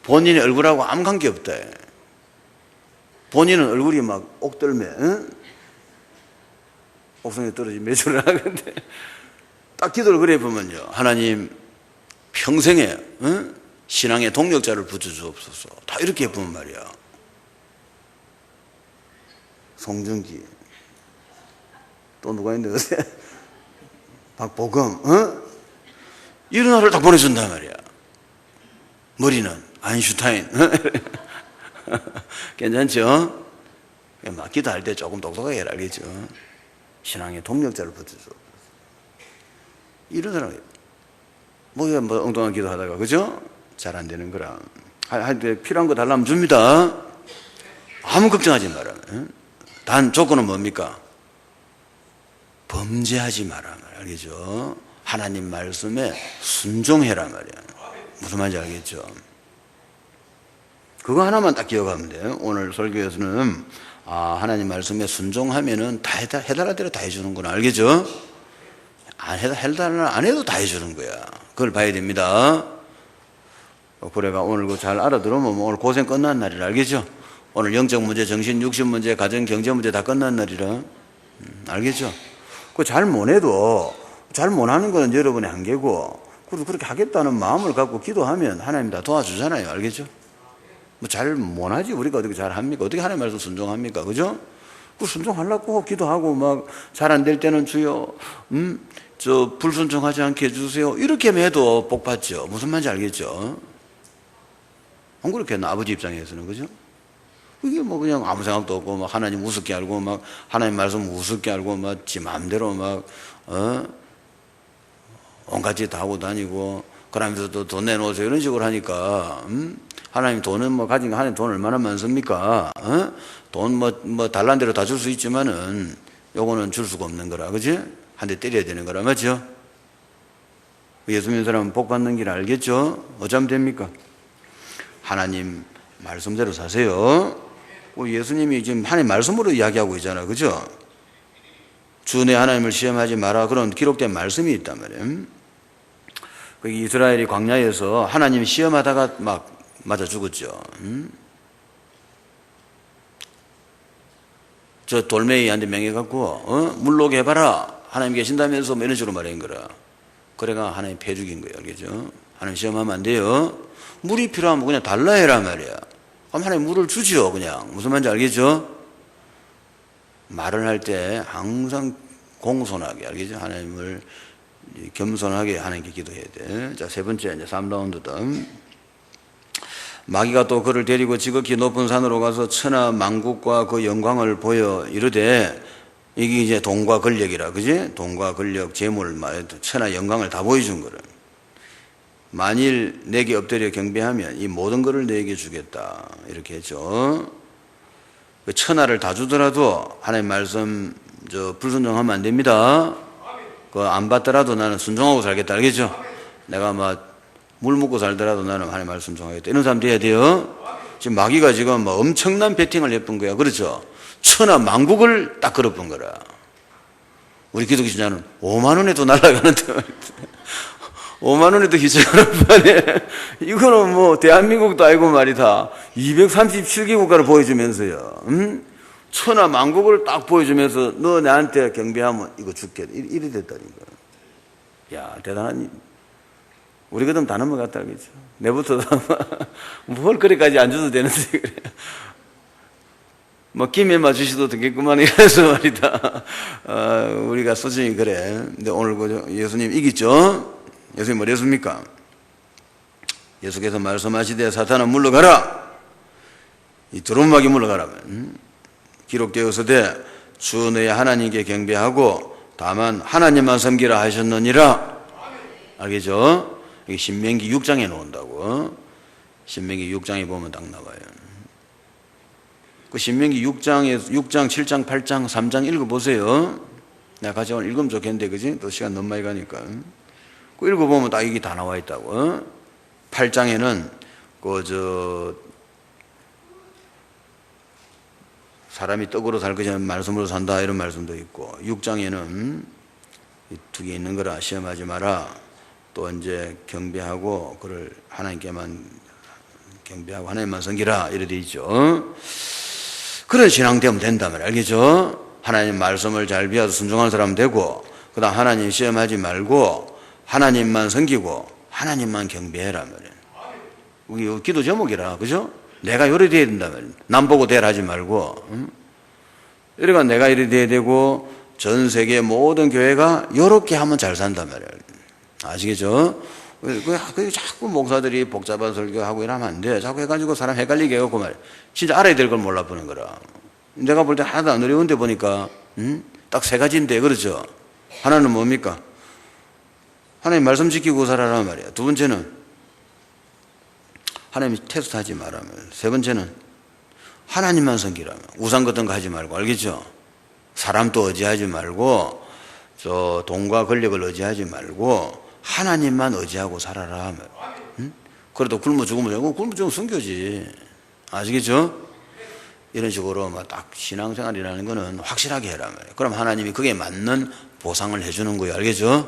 S1: 본인의 얼굴하고 아무 관계 없다. 본인은 얼굴이 막 옥들매, 옥성에 떨어진 매주를 하는데 딱 기도를 그래 보면요, 하나님 평생에 신앙의 동력자를 붙여주옵소서. 다 이렇게 보면 말이야. 송중기, 또 누가 있는데 요새 박보검, 이런 하루를 딱 보내준단 말이야. 머리는 아인슈타인. 괜찮죠? 막 기도할 때 조금 똑똑하게 해라, 알겠죠? 신앙의 동력자를 붙여줘. 이런 사람이 뭐 엉뚱한 기도하다가, 그죠? 잘 안 되는 거라. 할 때 필요한 거 달라면 줍니다. 아무 걱정하지 마라. 단 조건은 뭡니까? 범죄하지 마라, 알겠죠? 하나님 말씀에 순종해라 말이야. 무슨 말인지 알겠죠? 그거 하나만 딱 기억하면 돼요. 오늘 설교에서는 하나님 말씀에 순종하면은 다 해달라는 대로 다 해주는구나, 알겠죠? 해달라 안 해도 다 해주는 거야. 그걸 봐야 됩니다. 그래가 오늘 그거 잘 알아들으면 오늘 고생 끝난 날이라, 알겠죠? 오늘 영적 문제, 정신, 육신 문제, 가정, 경제 문제 다 끝난 날이라. 알겠죠? 그거 잘 못해도, 잘 못하는 건 여러분의 한계고, 그래도 그렇게 하겠다는 마음을 갖고 기도하면 하나님 다 도와주잖아요. 알겠죠? 뭐 잘 못하지, 우리가 어떻게 잘 합니까? 어떻게 하나님 말씀 순종합니까? 그죠? 그 순종하려고 기도하고 막 잘 안 될 때는 주여, 저 불순종하지 않게 해주세요. 이렇게 해도 복 받죠. 무슨 말인지 알겠죠? 안 그렇게 했나? 아버지 입장에서는, 그죠? 이게 뭐 그냥 아무 생각도 없고 막 하나님 우습게 알고 막 하나님 말씀 우습게 알고 막 지 마음대로 막 온갖 짓 다 하고 다니고 그러면서 또 돈 내놓으세요 이런 식으로 하니까 하나님 돈은 뭐 가진 거 하나님 돈 얼마나 많습니까? 돈 뭐 달란 대로 다 줄 수 있지만은 요거는 줄 수가 없는 거라, 그지? 한 대 때려야 되는 거라, 맞죠? 예수 믿는 사람은 복 받는 길 알겠죠? 어쩌면 됩니까? 하나님 말씀대로 사세요. 예수님이 지금 하나님 말씀으로 이야기하고 있잖아, 그죠? 주 내 하나님을 시험하지 마라, 그런 기록된 말씀이 있단 말이에요. 이스라엘이 광야에서 하나님 시험하다가 막 맞아 죽었죠. 저 돌멩이한테 명해갖고 물로게 해봐라, 하나님 계신다면서 뭐 이런 식으로 말한 거라. 그래가 하나님 패 죽인 거예요, 알겠죠? 하나님 시험하면 안 돼요. 물이 필요하면 그냥 달라 해라 말이야. 그럼 하나님 물을 주죠, 그냥. 무슨 말인지 알겠죠? 말을 할 때 항상 공손하게, 알겠죠? 하나님을 겸손하게 하나님께 기도해야 돼. 자, 세 번째, 이제 3라운드다. 마귀가 또 그를 데리고 지극히 높은 산으로 가서 천하 만국과 그 영광을 보여 이르되, 이게 이제 돈과 권력이라, 그지? 돈과 권력, 재물, 천하 영광을 다 보여준 거를. 만일 내게 엎드려 경배하면 이 모든 것을 내게 주겠다, 이렇게 했죠. 그 천하를 다 주더라도 하나님 말씀 불순종하면 안 됩니다. 그 안 받더라도 나는 순종하고 살겠다, 알겠죠? 내가 막 물 먹고 살더라도 나는 하나님 말씀 순종하겠다, 이런 사람 돼야 돼요. 지금 마귀가 지금 뭐 엄청난 배팅을 해본 거야, 그렇죠? 천하 만국을 딱 걸어본 거라. 우리 기독교 신자는 5만 원에도 날아가는데 5만 원에도 희생하는 판에 이거는 뭐 대한민국도 아니고 말이다. 237개 국가를 보여주면서요. 천하 만국을 딱 보여주면서 너 나한테 경배하면 이거 줄게. 이래 됐다니까. 야, 대단한. 우리 그럼 다 넘어갔다, 그죠? 내부터 뭘 그래까지 안 줘도 되는데 그래. 뭐 김에 맞으시도 되겠구만 이래서 말이다. 우리가 소중히 그래. 근데 오늘 그 예수님 이기죠? 예수님 뭐라 했습니까? 예수께서 말씀하시되 사탄아 물러가라. 이 두루마기 물러가라. 기록되어서되 주 너의 하나님께 경배하고 다만 하나님만 섬기라 하셨느니라. 알겠죠? 이게 신명기 6장에 나온다고. 신명기 6장에 보면 딱 나와요. 그 신명기 6장, 7장, 8장, 3장 읽어보세요. 내가 같이 오늘 읽으면 좋겠는데, 그지? 또 시간 너무 많이 가니까. 그 읽어보면 딱 이게 다 나와 있다고. 8장에는 사람이 떡으로 살 것이 아니라 말씀으로 산다, 이런 말씀도 있고, 6장에는 이 두 개 있는 거라 시험하지 마라. 또 이제 경배하고 그를 하나님께만 경배하고 하나님만 섬기라, 이래 돼 있죠. 그런 신앙 되면 된단 말이에요. 알겠죠? 하나님 말씀을 잘 비워서 순종하는 사람 되고, 그 다음 하나님 시험하지 말고 하나님만 섬기고 하나님만 경배해라 말이에요. 우리 기도 제목이라, 그죠? 내가 요리 돼야 된다 말이에요. 남 보고 대라 하지 말고. 이러니까 내가 이리 돼야 되고 전 세계 모든 교회가 요렇게 하면 잘 산단 말이에요. 아시겠죠? 그 자꾸 목사들이 복잡한 설교하고 이러면 안 돼. 자꾸 해가지고 사람 헷갈리게 해갖고 말이야. 진짜 알아야 될 걸 몰라보는 거라. 내가 볼 때 하나도 안 어려운데 보니까, 딱 세 가지인데, 그렇죠? 하나는 뭡니까? 하나님 말씀 지키고 살아라 말이야. 두 번째는, 하나님 테스트 하지 말라며. 세 번째는, 하나님만 섬기라며. 우상 같은 거 하지 말고, 알겠죠? 사람도 의지하지 말고, 돈과 권력을 의지하지 말고, 하나님만 의지하고 살아라. 그래도 굶어 죽으면 굶어 죽으면 숨겨지. 아시겠죠? 이런 식으로 딱 신앙생활이라는 거는 확실하게 해라 말이에요. 그럼 하나님이 그게 맞는 보상을 해주는 거예요. 알겠죠?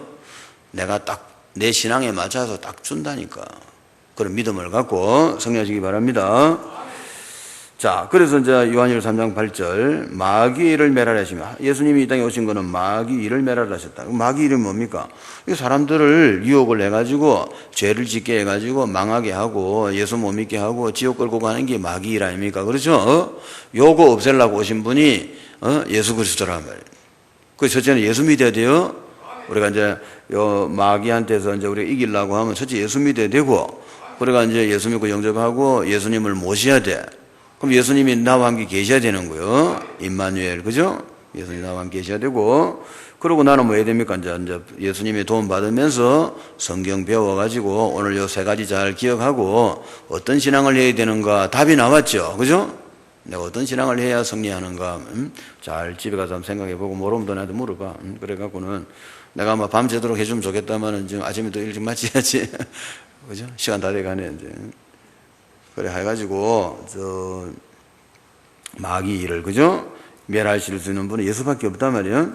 S1: 내가 딱 내 신앙에 맞춰서 딱 준다니까. 그런 믿음을 갖고 성령하시기 바랍니다. 자, 그래서 이제 요한일서 3장 8절 마귀를 멸하시며, 예수님이 이 땅에 오신 거는 마귀를 멸하셨다. 마귀 이름이 뭡니까? 사람들을 유혹을 해가지고 죄를 짓게 해가지고 망하게 하고 예수 못 믿게 하고 지옥 끌고 가는 게 마귀 일 아닙니까? 그렇죠? 요거 없애려고 오신 분이 예수 그리스도란 말이에요. 그 첫째는 예수 믿어야 돼요. 우리가 이제 요 마귀한테서 이제 우리가 이기려고 하면 첫째 예수 믿어야 되고, 그러니까 이제 예수 믿고 영접하고 예수님을 모셔야 돼. 그럼 예수님이 나와 함께 계셔야 되는 거예요. 임마누엘, 그죠? 예수님이 나와 함께 계셔야 되고, 그러고 나는 뭐 해야 됩니까? 이제 예수님의 도움 받으면서 성경 배워가지고 오늘 요 세 가지 잘 기억하고 어떤 신앙을 해야 되는가 답이 나왔죠. 그죠? 내가 어떤 신앙을 해야 승리하는가, 잘 집에 가서 한번 생각해보고 모르면 너 나한테 물어봐. 그래갖고는 내가 아마 밤새도록 해주면 좋겠다마는 지금 아침에 또 일찍 마쳐야지. 그죠? 시간 다 돼가네, 이제. 그래, 해가지고, 마귀 일을, 그죠? 멸하실 수 있는 분은 예수밖에 없단 말이에요.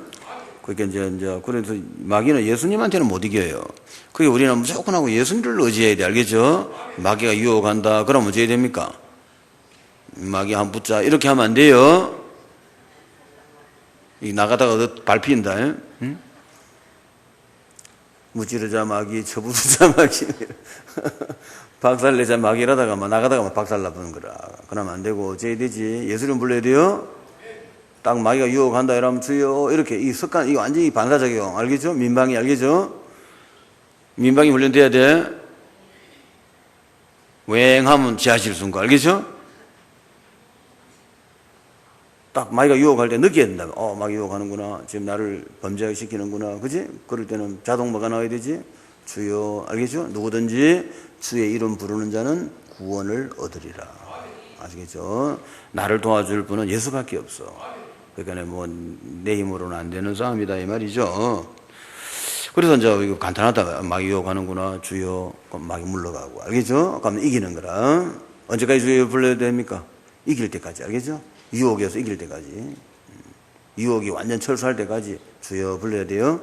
S1: 그러니까 그래서 마귀는 예수님한테는 못 이겨요. 그게 우리는 무조건 하고 예수님을 의지해야 돼. 알겠죠? 마귀가 유혹한다. 그럼 어찌 해야 됩니까? 마귀 한 붙자. 이렇게 하면 안 돼요. 나가다가 밟힌다. 응? 무찌르자 마귀, 쳐부수자 마귀. 박살내자 마귀라다가 나가다가 박살나보는 거라. 그러면 안 되고 어찌 해야 되지? 예수님 불러야 돼요? 딱 마귀가 유혹한다 이러면 주여, 이렇게 이 습관, 이거 완전히 반사작용. 알겠죠? 민방위 알겠죠? 민방위 훈련돼야 돼. 웽하면 지하실 순간. 알겠죠? 딱 마귀가 유혹할 때 느껴야 된다. 마귀 유혹하는구나. 지금 나를 범죄시키는구나. 그지? 그럴 때는 자동마가 나와야 되지. 주여, 알겠죠? 누구든지 주의 이름 부르는 자는 구원을 얻으리라. 아시겠죠? 나를 도와줄 분은 예수밖에 없어. 그러니까 내 힘으로는 안 되는 싸움이다 이 말이죠. 그래서 이제 이거 간단하다. 마귀 유혹하는구나. 주여, 그럼 마귀 물러가고. 알겠죠? 그러면 이기는 거라. 언제까지 주여 불러야 됩니까? 이길 때까지. 알겠죠? 유혹에서 이길 때까지. 유혹이 완전 철수할 때까지 주여 불러야 돼요.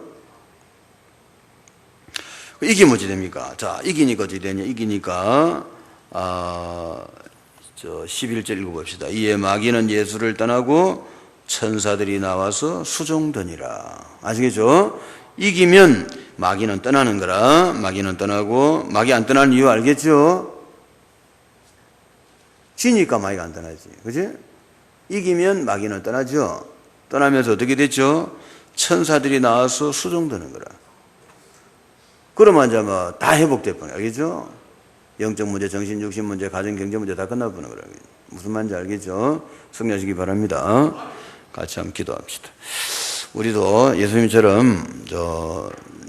S1: 이기면 어찌 됩니까? 자, 이기니까 어찌 되냐? 이기니까, 11절 읽어봅시다. 이에 마귀는 예수를 떠나고 천사들이 나와서 수종더니라. 아시겠죠? 이기면 마귀는 떠나는 거라. 마귀는 떠나고, 마귀 안 떠나는 이유 알겠죠? 지니까 마귀가 안 떠나지. 그지? 이기면 마귀는 떠나죠? 떠나면서 어떻게 됐죠? 천사들이 나와서 수종드는 거라. 그러면 이제 다 회복될 뻔해. 알겠죠? 영적 문제, 정신, 육신 문제, 가정, 경제 문제 다 끝나보는 거라. 무슨 말인지 알겠죠? 승리하시기 바랍니다. 같이 한번 기도합시다. 우리도 예수님처럼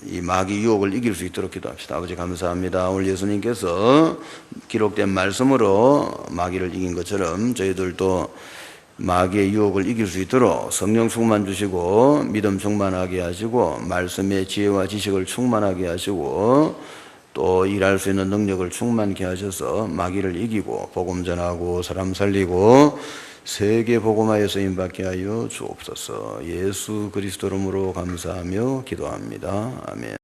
S1: 이 마귀 유혹을 이길 수 있도록 기도합시다. 아버지 감사합니다. 오늘 예수님께서 기록된 말씀으로 마귀를 이긴 것처럼 저희들도 마귀의 유혹을 이길 수 있도록 성령 충만 주시고 믿음 충만하게 하시고 말씀의 지혜와 지식을 충만하게 하시고 또 일할 수 있는 능력을 충만케 하셔서 마귀를 이기고 복음 전하고 사람 살리고 세계 복음화에 쓰임받게 하여 주옵소서. 예수 그리스도 이름으로 감사하며 기도합니다. 아멘.